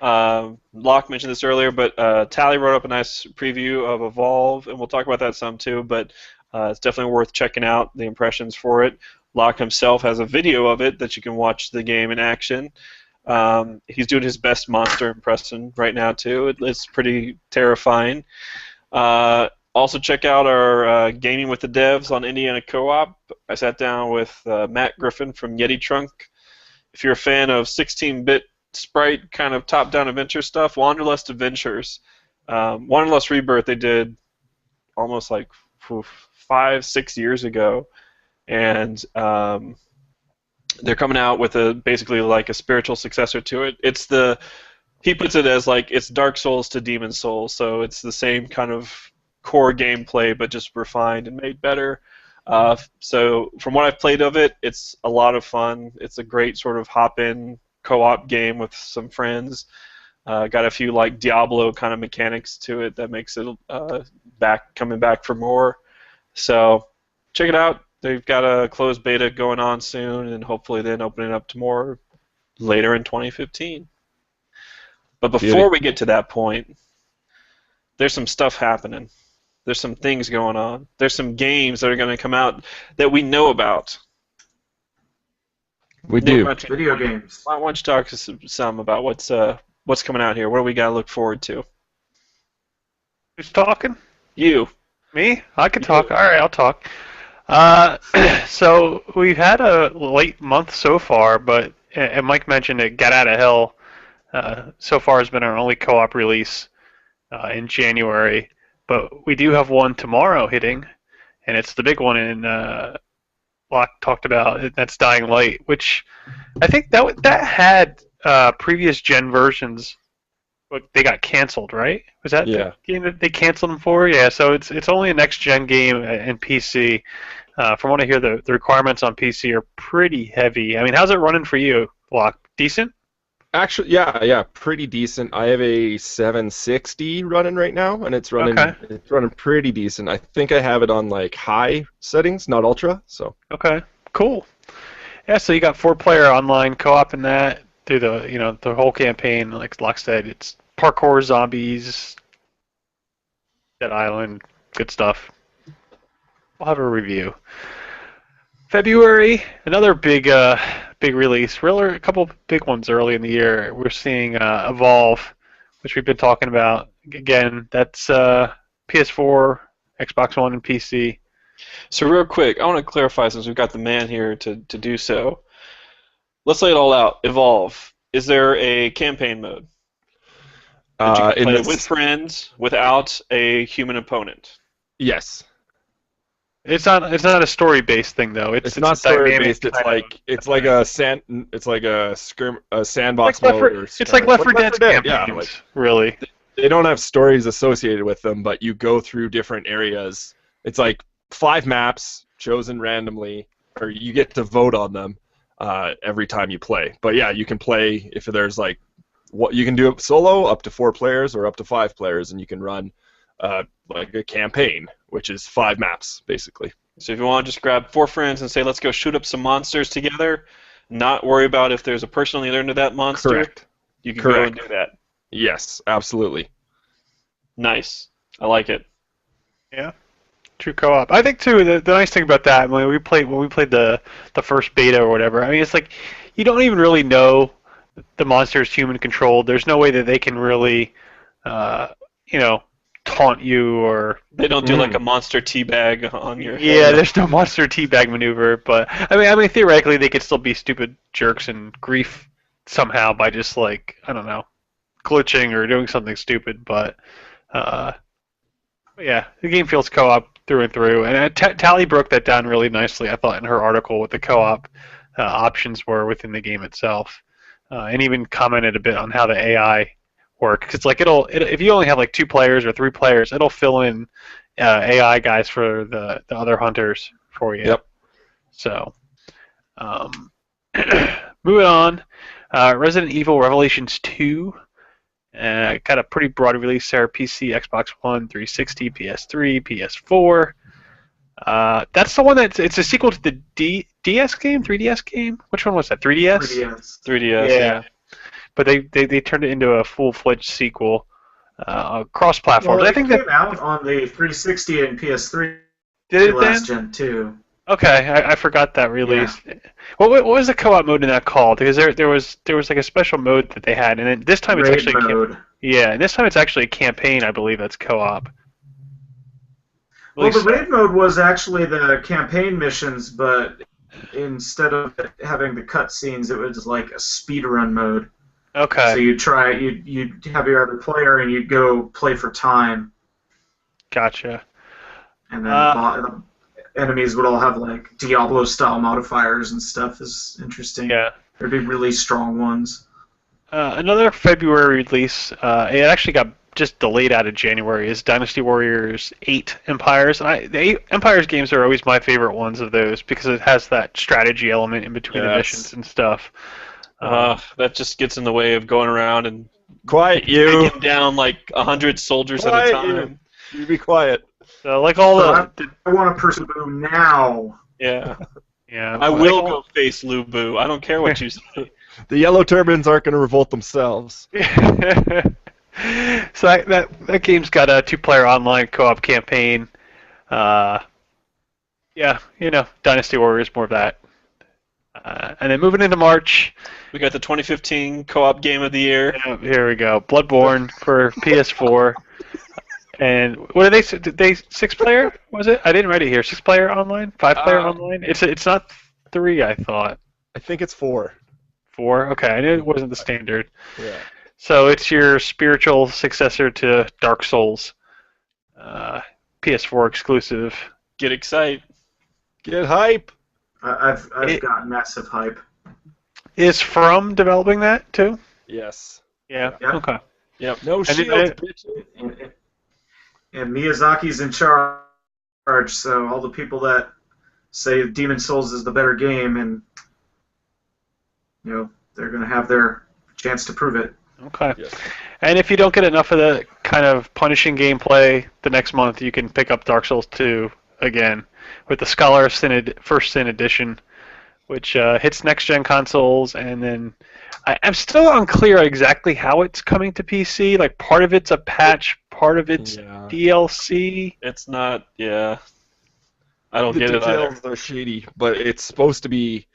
Locke mentioned this earlier, but Tally wrote up a nice preview of Evolve, and we'll talk about that some too, but it's definitely worth checking out the impressions for it. Locke himself has a video of it that you can watch the game in action. He's doing his best monster impression right now too. It's pretty terrifying. Also check out our Gaming with the Devs on Indiana Co-op. I sat down with Matt Griffin from Yeti Trunk. If you're a fan of 16-bit sprite kind of top-down adventure stuff, Wanderlust Adventures. Wanderlust Rebirth they did almost like 5-6 years ago, and they're coming out with basically like a spiritual successor to it. It's the He puts it as like it's Dark Souls to Demon Souls, so it's the same kind of core gameplay, but just refined and made better. So from what I've played of it, it's a lot of fun. It's a great sort of hop-in co-op game with some friends. Got a few like Diablo kind of mechanics to it that makes it coming back for more. So check it out. They've got a closed beta going on soon, and hopefully then open it up to more later in 2015. But before we get to that point, there's some stuff happening. There's some things going on. There's some games that are going to come out that we know about. We do. Video games. Why don't you talk to some about what's coming out here? What do we got to look forward to? Who's talking? You. Me? I can talk. All right, I'll talk. So we've had a late month so far, but and Mike mentioned it. Get Out of Hell so far has been our only co-op release in January, but we do have one tomorrow hitting, and it's the big one in Locke talked about. That's Dying Light, which I think that had previous gen versions. But they got canceled, right? Was that the game that they canceled them for? Yeah, so it's only a next gen game in PC. From what I hear, the requirements on PC are pretty heavy. I mean, how's it running for you, Locke? Decent? Actually, yeah, pretty decent. I have a 760 running right now, and it's running pretty decent. I think I have it on like high settings, not ultra. So okay, cool. Yeah, so you got 4-player online co-op in that through the whole campaign. Like Locke said, it's parkour, zombies, Dead Island, good stuff. We'll have a review. February, another big release. Really, a couple big ones early in the year. We're seeing Evolve, which we've been talking about. Again, that's PS4, Xbox One, and PC. So real quick, I want to clarify since we've got the man here to do so. Let's lay it all out. Evolve. Is there a campaign mode? That you can play with friends without a human opponent? Yes. It's not a story-based thing though. It's not story-based. It's like a sandbox mode. It's like Left 4 Dead's campaigns, really. They don't have stories associated with them, but you go through different areas. It's like 5 maps chosen randomly, or you get to vote on them every time you play. But yeah, you can play if there's like you can do it solo, up to 4 players, or up to 5 players, and you can run like a campaign, which is 5 maps basically. So if you want to just grab 4 friends and say, let's go shoot up some monsters together, not worry about if there's a person on the other end of that monster. Correct. You can go and do that. Yes, absolutely. Nice. I like it. Yeah. True co-op. I think too the nice thing about that when we played the first beta or whatever. I mean, it's like you don't even really know the monster is human controlled. There's no way that they can really, taunt you or they don't do like a monster teabag on your head. Yeah, there's no monster teabag maneuver, but I mean theoretically they could still be stupid jerks and grief somehow by just like I don't know, glitching or doing something stupid. But yeah, the game feels co-op through and through, and Tally broke that down really nicely. I thought in her article what the co-op options were within the game itself, and even commented a bit on how the AI work. It's like if you only have like 2 players or 3 players, it'll fill in AI guys for the other hunters for you. Yep. So, moving on, Resident Evil Revelations 2 got a pretty broad release there: PC, Xbox One, 360, PS3, PS4. That's the one it's a sequel to the DS game, 3DS game. Which one was that? 3DS. 3DS. Yeah. But they turned it into a full-fledged sequel, cross-platform. Well, I think it came out on the 360 and PS3 did it last then? gen too. Okay, I forgot that release. Yeah. What was the co-op mode in that called? Because there was like a special mode that they had, and then this time it's Raid actually mode. and this time it's actually a campaign. I believe that's co-op. Well, the raid mode was actually the campaign missions, but instead of having the cutscenes, it was like a speedrun mode. Okay. So you'd have your other player and you'd go play for time. Gotcha. And then the enemies would all have like Diablo-style modifiers and stuff. Is interesting. Yeah. There'd be really strong ones. Another February release. It actually got just delayed out of January. Is Dynasty Warriors 8 Empires. The 8 Empires games are always my favorite ones of those because it has that strategy element in between the missions and stuff. That just gets in the way of going around and Quiet, you. taking down like 100 soldiers at a time. You be quiet. So like all I want to pursue now. Yeah. Yeah. I will go face Lubu. I don't care what you say. The yellow turbans aren't going to revolt themselves. So that game's got a 2-player online co-op campaign. Yeah, Dynasty Warriors, more of that. And then moving into March. We got the 2015 Co-op Game of the Year. Yeah, here we go. Bloodborne for PS4. And what are they? Did they 6-player? Was it? I didn't write it here. 6-player online? 5-player online? It's not 3, I thought. I think it's 4. 4? Okay, I knew it wasn't the standard. Yeah. So it's your spiritual successor to Dark Souls. PS4 exclusive. Get excited. Get hype. I've got massive hype. Is From developing that too? Yes. Yeah. Yeah. Okay. Yep. No shields, bitch. And Miyazaki's in charge, so all the people that say Demon Souls is the better game, and they're going to have their chance to prove it. Okay. Yes. And if you don't get enough of the kind of punishing gameplay the next month, you can pick up Dark Souls 2 again with the Scholar of Sin First Sin Edition, which hits next-gen consoles, and then I'm still unclear exactly how it's coming to PC. Like, part of it's a patch, part of it's DLC. It's not, I don't get The it either. details are shady, but it's supposed to be...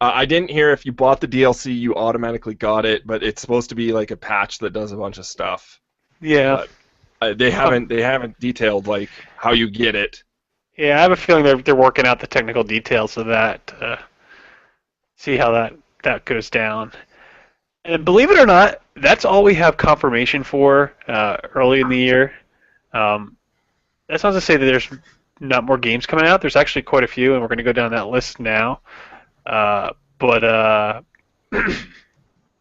I didn't hear if you bought the DLC, you automatically got it, but it's supposed to be like a patch that does a bunch of stuff. Yeah. But, they haven't detailed like how you get it. Yeah, I have a feeling they're working out the technical details of that. See how that goes down. And believe it or not, that's all we have confirmation for early in the year. That's not to say that there's not more games coming out. There's actually quite a few, and we're going to go down that list now. But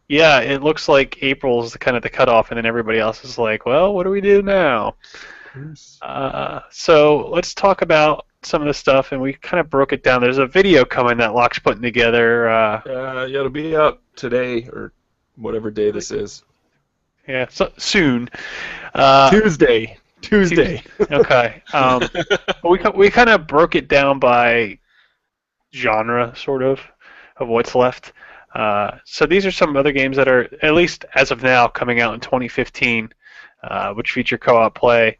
yeah, it looks like April's kind of the cutoff, and then everybody else is like, well, what do we do now? So let's talk about some of the stuff, and we kind of broke it down. There's a video coming that Locke's putting together. Yeah, it'll be up today or whatever day this is. Yeah, soon. Tuesday. Okay. We kind of broke it down by genre, sort of what's left. So these are some other games that are, at least as of now, coming out in 2015, which feature co-op play.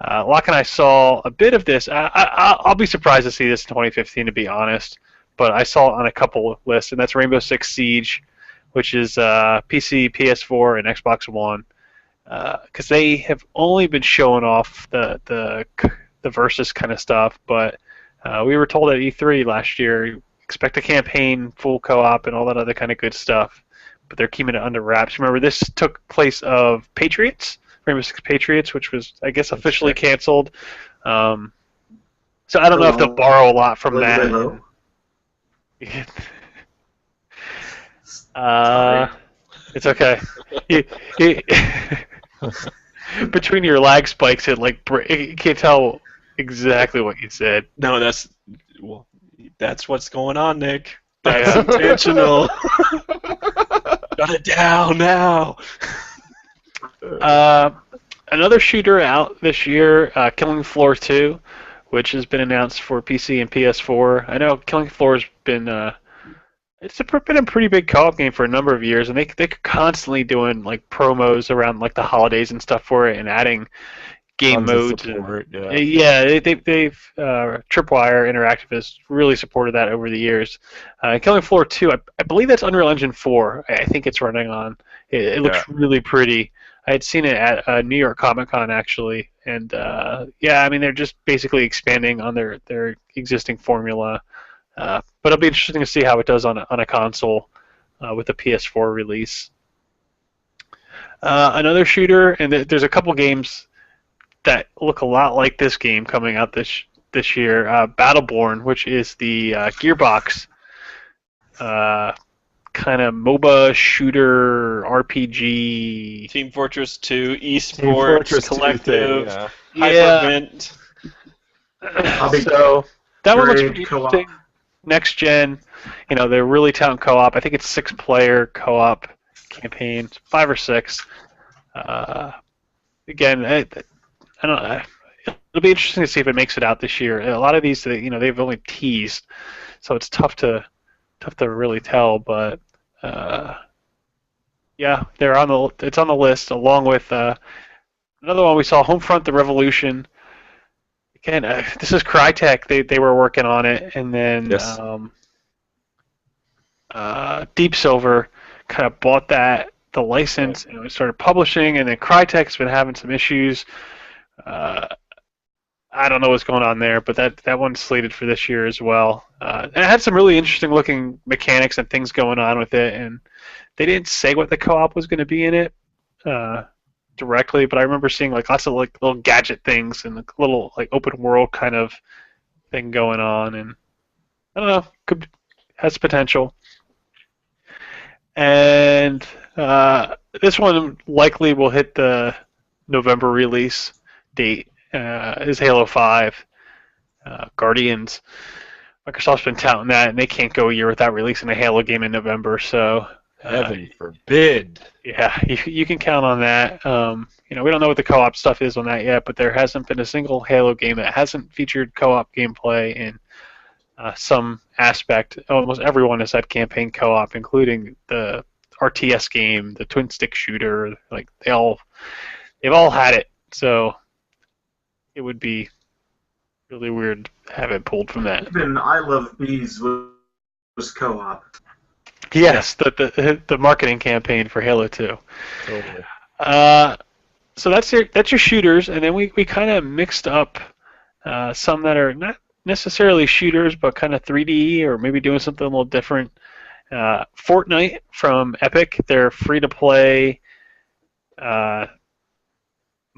Locke and I saw a bit of this. I'll be surprised to see this in 2015, to be honest, but I saw it on a couple of lists, and that's Rainbow Six Siege, which is PC, PS4, and Xbox One, because they have only been showing off the Versus kind of stuff, but we were told at E3 last year, expect a campaign, full co-op, and all that other kind of good stuff, but they're keeping it under wraps. Remember, this took place of Patriots, Rainbow Six Patriots, which was, I guess, officially canceled. So I don't know if they'll borrow a lot from that. It's okay. Between your lag spikes, you can't tell exactly what you said. No, that's what's going on, Nick. That's intentional. Shut it down now. Another shooter out this year, Killing Floor 2, which has been announced for PC and PS4. I know Killing Floor has been been a pretty big co-op game for a number of years, and they're constantly doing like promos around like the holidays and stuff for it, and adding game modes. They've Tripwire Interactive has really supported that over the years. Killing Floor 2, I believe that's Unreal Engine 4. I think it's running on. It looks really pretty. I had seen it at New York Comic Con actually, and they're just basically expanding on their existing formula. But it'll be interesting to see how it does on a console with the PS4 release. Another shooter, and there's a couple games that look a lot like this game coming out this year. Battleborn, which is the Gearbox kind kind of MOBA shooter RPG. Team Fortress 2, Team esports, Fortress 2 collective, thing, hypervent. So that one looks Great pretty co-op. interesting. Next gen, they're really touting co-op. I think it's 6-player co-op campaign, 5 or 6. Again, I don't know. It'll be interesting to see if it makes it out this year. A lot of these, they've only teased, so it's tough to really tell. But yeah, it's on the list along with another one we saw, Homefront: The Revolution. Again, this is Crytek. They were working on it, and then Yes. Deep Silver kind of bought the license, and we started publishing, and then Crytek's been having some issues. I don't know what's going on there, but that one's slated for this year as well. And it had some really interesting looking mechanics and things going on with it, and they didn't say what the co-op was going to be in it directly, but I remember seeing lots of little gadget things and little open world kind of thing going on, and I don't know, has potential. And this one likely will hit the November release date. Is Halo 5 Guardians. Microsoft's been touting that, and they can't go a year without releasing a Halo game in November, so Heaven forbid. yeah, you can count on that. We don't know what the co-op stuff is on that yet, but there hasn't been a single Halo game that hasn't featured co-op gameplay in some aspect. Almost everyone has had campaign co-op, including the RTS game, the twin stick shooter. They've all had it, so it would be really weird to have it pulled from that. Even I Love Bees was co-op. Yes, the marketing campaign for Halo 2. Totally. So that's your shooters, and then we kind of mixed up some that are not necessarily shooters, but kind of 3D or maybe doing something a little different. Fortnite from Epic, they're free-to-play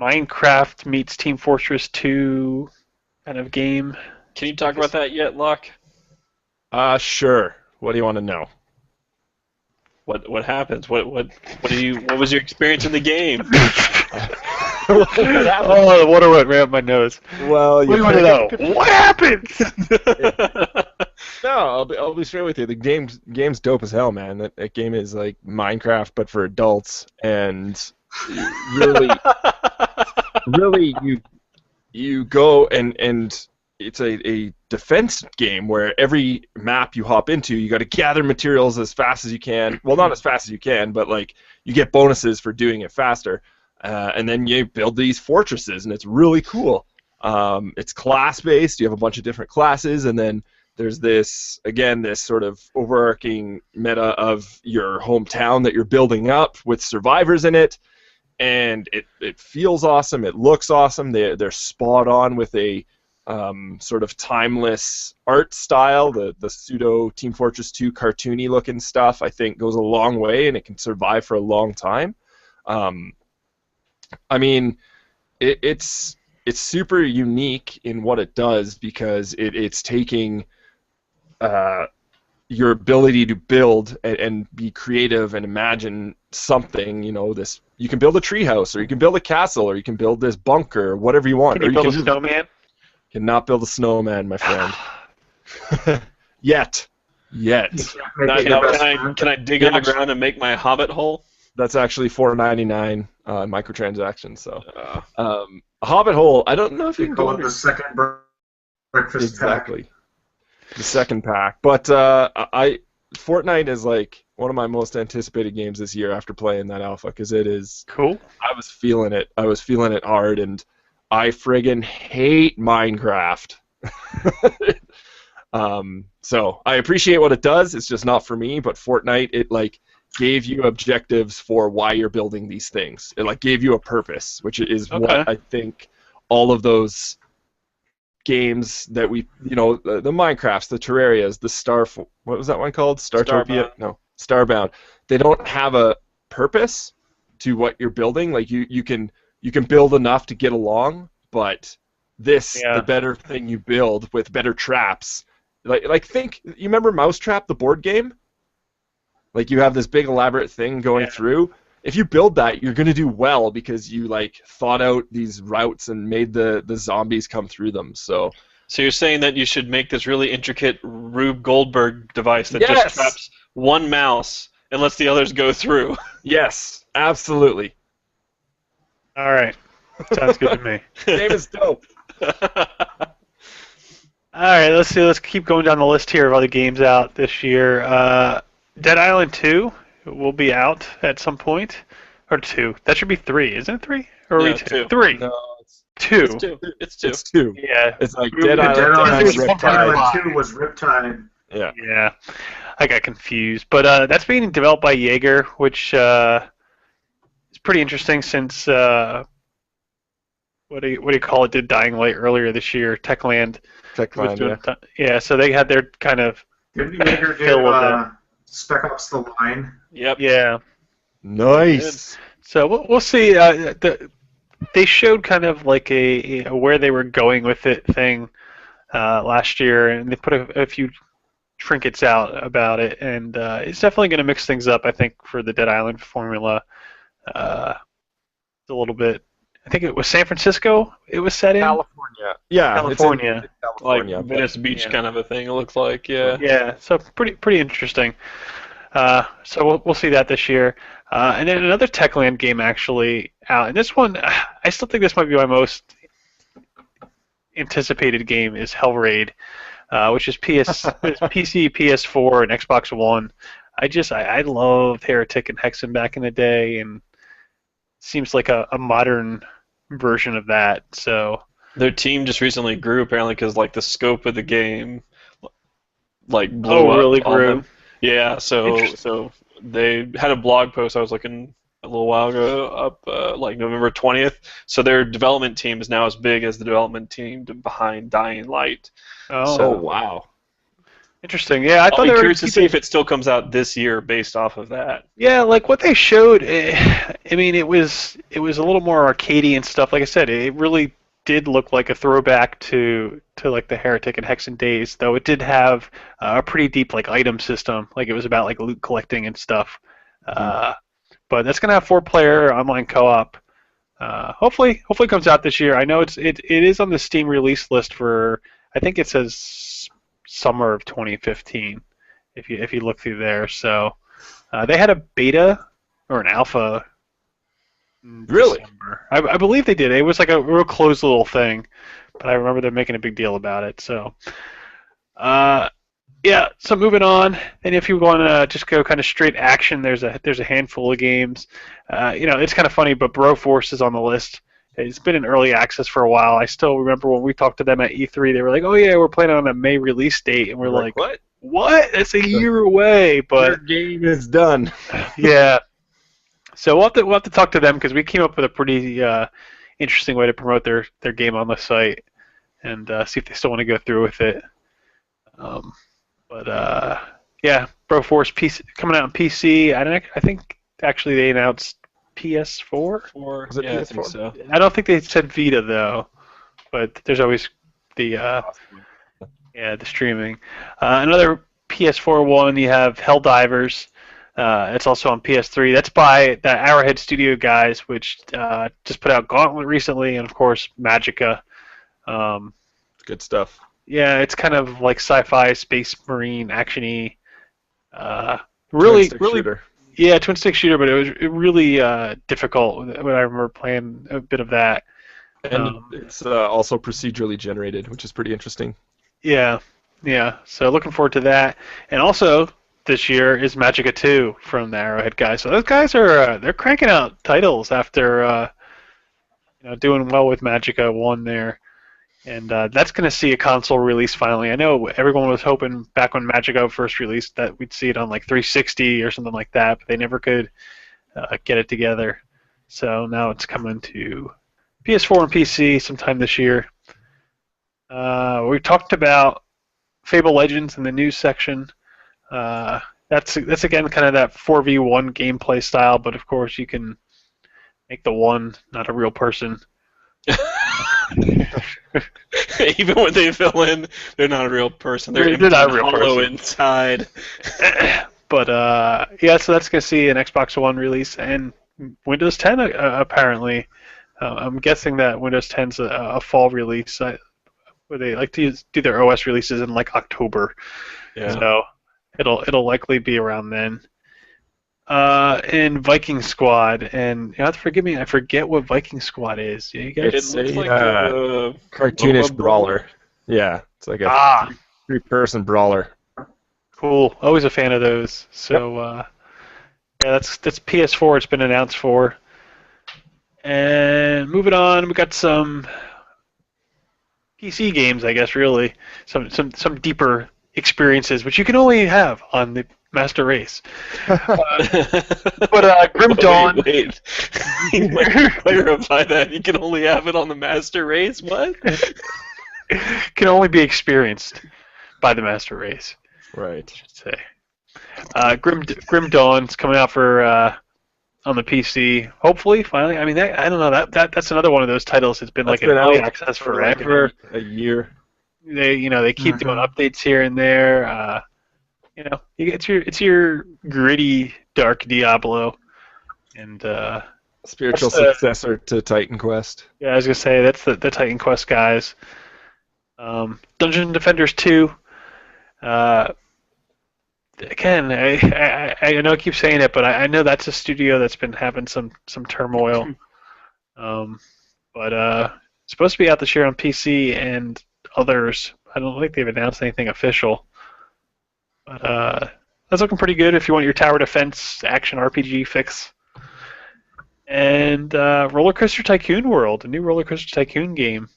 Minecraft meets Team Fortress 2 kind of game. Can you talk about that yet, Locke? Sure. What do you want to know? What happens? What was your experience in the game? Oh, the water went right up my nose. Well, What do you want to know? What happens? No, I'll be straight with you. The game's dope as hell, man. That game is like Minecraft, but for adults, and really, you go and it's a defense game where every map you hop into, you got to gather materials as fast as you can. Well, not as fast as you can, but you get bonuses for doing it faster. And then you build these fortresses, and it's really cool. It's class-based. You have a bunch of different classes, and then there's this sort of overarching meta of your hometown that you're building up with survivors in it, and it feels awesome. It looks awesome. They're spot on with a sort of timeless art style. The pseudo Team Fortress 2 cartoony looking stuff, I think, goes a long way, and it can survive for a long time. I mean, it's super unique in what it does because it's taking your ability to build and be creative and imagine something. You can build a treehouse, or you can build a castle, or you can build this bunker, or whatever you want. Can you build a snowman? Cannot build a snowman, my friend. Yet. Can I dig underground and make my hobbit hole? That's actually $4.99 microtransactions. So, a hobbit hole. I don't know if you can Call go it under the second breakfast exactly the second pack. But Fortnite is one of my most anticipated games this year after playing that alpha because it is cool. I was feeling it. I was feeling it hard, and I friggin' hate Minecraft. So I appreciate what it does. It's just not for me. But Fortnite, it gave you objectives for why you're building these things. It gave you a purpose, which is what I think all of those games that we, the Minecrafts, the Terrarias, the what was that one called? Startopia? No, Starbound. They don't have a purpose to what you're building. You can build enough to get along, but the better thing you build with better traps. Think, you remember Mousetrap, the board game? Like you have this big elaborate thing going through. If you build that, you're going to do well because you like thought out these routes and made the zombies come through them. So you're saying that you should make this really intricate Rube Goldberg device that just traps one mouse and lets the others go through. Yes, absolutely. All right. Sounds good to me. Game is dope. All right, let's see. Let's keep going down the list here of other games out this year. Dead Island 2 will be out at some point, or 2. That should be 3, isn't it? 3 or are we 2? 3. No, It's 2. It's 2. It's 2. Yeah. It's like Dead Island Riptide. 2 was Riptide. Yeah. Yeah. I got confused, but that's being developed by Jaeger, which is pretty interesting since what do you call it? Did Dying Light earlier this year? Techland. Techland, doing, yeah. So they had their kind of Didn't Jaeger fill do of it. Spec Ops: The Line? Yep. Yeah. Nice. So we'll see. They showed kind of like a where they were going with it thing last year, and they put a few trinkets out about it, and it's definitely going to mix things up. I think for the Dead Island formula, a little bit. I think it was San Francisco. It was set in California. Yeah, California. It's in California. Like Venice Beach Yeah. kind of a thing, it looks like, yeah. Yeah, so pretty interesting. So we'll see that this year. And then another Techland game actually out. And this one, I still think this might be my most anticipated game is Hellraid, which is PC, PS4, and Xbox One. I loved Heretic and Hexen back in the day, and seems like a modern version of that. So Their team just recently grew apparently because like the scope of the game like blew up really on grew. them. Yeah, so Interesting. they had a blog post I was looking a little while ago up like November 20th. So their development team is now as big as the development team behind Dying Light. Oh, So- wow. interesting. Yeah, I I'll thought be they were curious to see if it still comes out this year based off of that. Yeah, like what they showed. I mean, it was a little more arcadey and stuff. Like I said, it really did look like a throwback to like the Heretic and Hexen days. Though it did have a pretty deep like item system. Like it was about like loot collecting and stuff. But that's gonna have 4-player online co-op. Hopefully it comes out this year. I know it is on the Steam release list for. I think it says summer of 2015. If you look through there, so they had a beta or an alpha. In Really? December. I believe they did. It was like a real closed little thing, but I remember them making a big deal about it. So, yeah. So moving on, and if you want to just go kind of straight action, there's a handful of games. It's kind of funny, but Broforce is on the list. It's been in early access for a while. I still remember when we talked to them at E3, they were like, "Oh yeah, we're planning on a May release date," and we're like, what? "What? That's a year away." Your But game is done. yeah, so we'll have to talk to them because we came up with a pretty interesting way to promote their game on the site and see if they still want to go through with it. Yeah, Broforce PC coming out on PC. I think actually they announced PS4. Was it Yeah, I PS4? think so. I don't think they said Vita though, but there's always the the streaming. Another PS4 one, you have Helldivers. It's also on PS3. That's by the Arrowhead Studio guys, which just put out Gauntlet recently, and of course Magicka. Good stuff. Yeah, it's kind of like sci-fi, space marine, actiony. Really, Twin-stick really, shooter. yeah, twin-stick shooter, but it was really difficult when I remember playing a bit of that. And it's also procedurally generated, which is pretty interesting. Yeah. So looking forward to that, and also this year is Magicka 2 from the Arrowhead guys. So those guys are they're cranking out titles after doing well with Magicka 1 there. And that's going to see a console release finally. I know everyone was hoping back when Magicka first released that we'd see it on like 360 or something like that, but they never could get it together. So now it's coming to PS4 and PC sometime this year. We talked about Fable Legends in the news section. That's again kind of that 4v1 gameplay style, but of course you can make the one not a real person. Even when they fill in, they're not a real person. They're not a real hollow person. inside. But yeah, so that's going to see an Xbox One release and Windows 10 apparently. I'm guessing that Windows 10's a fall release. Where they like to do their OS releases in like October. Yeah. So it'll likely be around then. In Viking Squad, and you have to forgive me, I forget what Viking Squad is. You guys? It's It looks a like cartoonish MOBA brawler. Yeah, it's like a Ah, three-person brawler. cool. Always a fan of those. So yeah, that's PS4. It's been announced for. And moving on, we got some PC games, I guess. Really, some deeper experiences, which you can only have on the Master Race. But Grim Dawn. Wait. You might clarify that. You can only have it on the Master Race? What? Can only be experienced by the Master Race, Right. I should say. Grim Dawn's coming out for on the PC. Hopefully, finally. I mean, I don't know. That's another one of those titles that's been like in early access for like forever. a year. They keep doing updates here and there. It's your gritty, dark Diablo, and Spiritual successor to Titan Quest. yeah, I was gonna say that's the Titan Quest guys. Dungeon Defenders 2. Again, I know I keep saying it, but I know that's a studio that's been having some turmoil. But it's supposed to be out this year on PC and others. I don't think they've announced anything official. But that's looking pretty good if you want your tower defense action RPG fix. And Roller Coaster Tycoon World, a new Roller Coaster Tycoon game.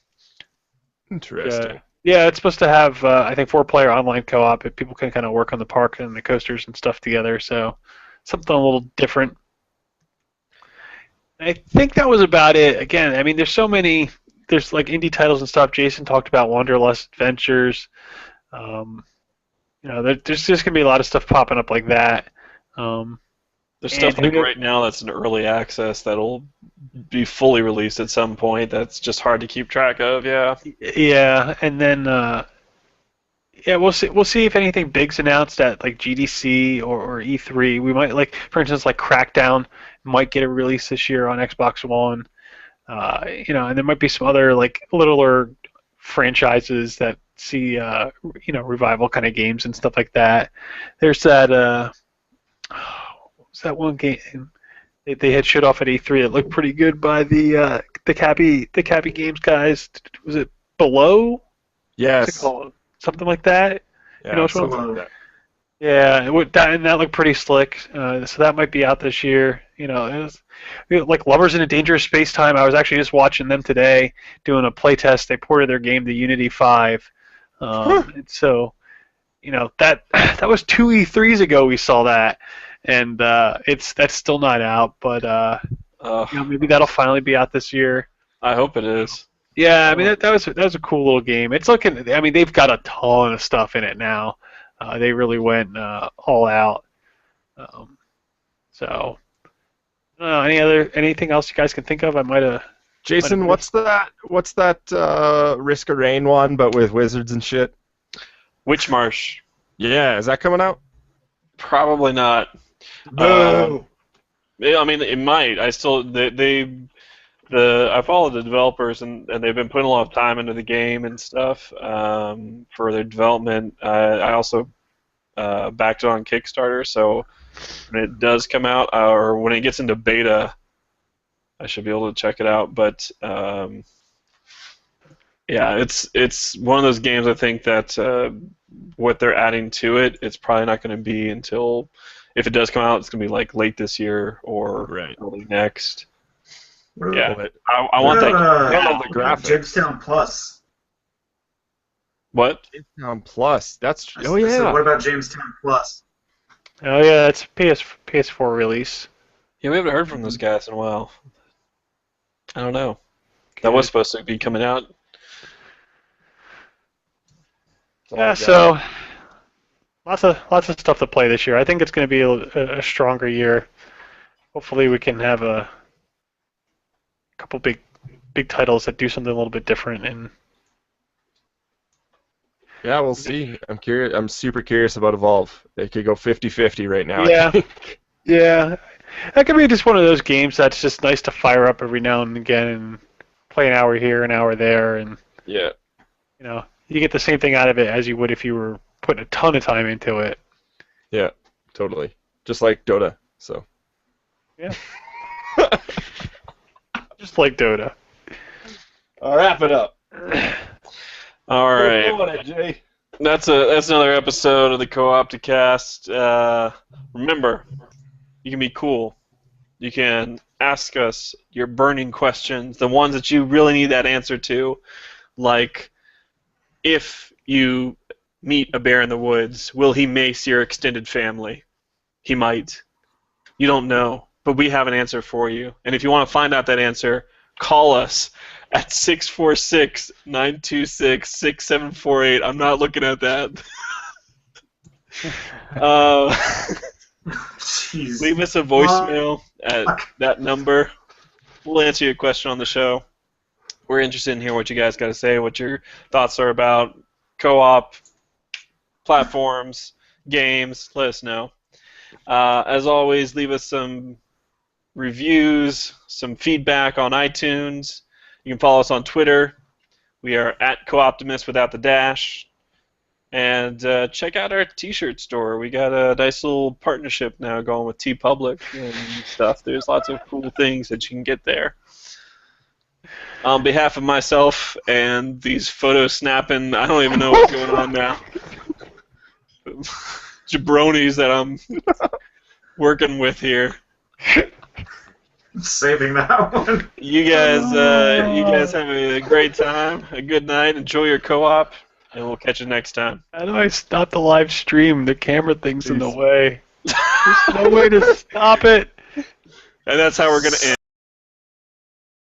Interesting. Yeah, it's supposed to have, I think, 4-player online co-op. If people can kind of work on the park and the coasters and stuff together. So something a little different. I think that was about it. Again, I mean, there's so many. There's like indie titles and stuff. Jason talked about Wanderlust Adventures. There's just gonna be a lot of stuff popping up like that. There's stuff like right now that's in early access that'll be fully released at some point. That's just hard to keep track of. Yeah. Yeah, and then we'll see. We'll see if anything big's announced at like GDC or E3. We might for instance, like Crackdown might get a release this year on Xbox One. And there might be some other like littler franchises that see revival kind of games and stuff like that. There's that what was that one game they had shit off at E3 that looked pretty good by the Cappy Games guys. Was it Below? Yes. What's it called? Something like that. Yeah, you know which one? something like that. Yeah, that looked pretty slick. So that might be out this year. It was like Lovers in a Dangerous Space Time. I was actually just watching them today doing a playtest. They ported their game to Unity 5. So, that was 2 E3s ago we saw that, and that's still not out. But maybe that'll finally be out this year. I hope it is. Yeah, I mean that was a cool little game. It's looking. I mean they've got a ton of stuff in it now. They really went all out. So, anything else you guys can think of? I might have. Jason, what's that Risk of Rain one, but with wizards and shit? Witch Marsh. Yeah, is that coming out? Probably not. No. I mean, it might. I follow the developers and they've been putting a lot of time into the game and stuff for their development. I also backed it on Kickstarter, so when it does come out or when it gets into beta, I should be able to check it out. But yeah, it's one of those games I think that what they're adding to it, it's probably not going to be until, if it does come out, it's going to be like late this year or early next. Yeah, I want that. I love the graphics. Jamestown Plus. What? Jamestown Plus. That's So what about Jamestown Plus? Oh yeah, that's a PS4 release. Yeah, we haven't heard from those guys in a while. I don't know. That was supposed to be coming out. Yeah, so lots of stuff to play this year. I think it's going to be a stronger year. Hopefully, we can have a couple big titles that do something a little bit different and Yeah, we'll see. I'm curious. I'm super curious about Evolve. It could go 50-50 right now. Yeah. I think. Yeah, that could be just one of those games that's just nice to fire up every now and again and play an hour here, an hour there, and Yeah. you get the same thing out of it as you would if you were putting a ton of time into it. Yeah. Totally. Just like Dota. So. Yeah. Just like Dota. I'll wrap it up. All right. Keep doing it, Jay. That's another episode of the Co-Opticast. Remember, you can be cool. You can ask us your burning questions, the ones that you really need that answer to, like if you meet a bear in the woods, will he mace your extended family? He might. You don't know, but we have an answer for you. And if you want to find out that answer, call us at 646-926-6748. I'm not looking at that. Jeez. Leave us a voicemail at that number. We'll answer your question on the show. We're interested in hearing what you guys got to say, what your thoughts are about co-op, platforms, games. Let us know. As always, leave us some reviews, some feedback on iTunes. You can follow us on Twitter. We are at Co-Optimus without the dash. And check out our t-shirt store. We got a nice little partnership now going with TeePublic and stuff. There's lots of cool things that you can get there. On behalf of myself and these photo snapping, I don't even know what's going on now. Jabronis that I'm working with here. Saving that one. You guys have a great time, a good night, enjoy your co-op, and we'll catch you next time. How do I stop the live stream? The camera thing's in the way. There's no way to stop it. And that's how we're going to end.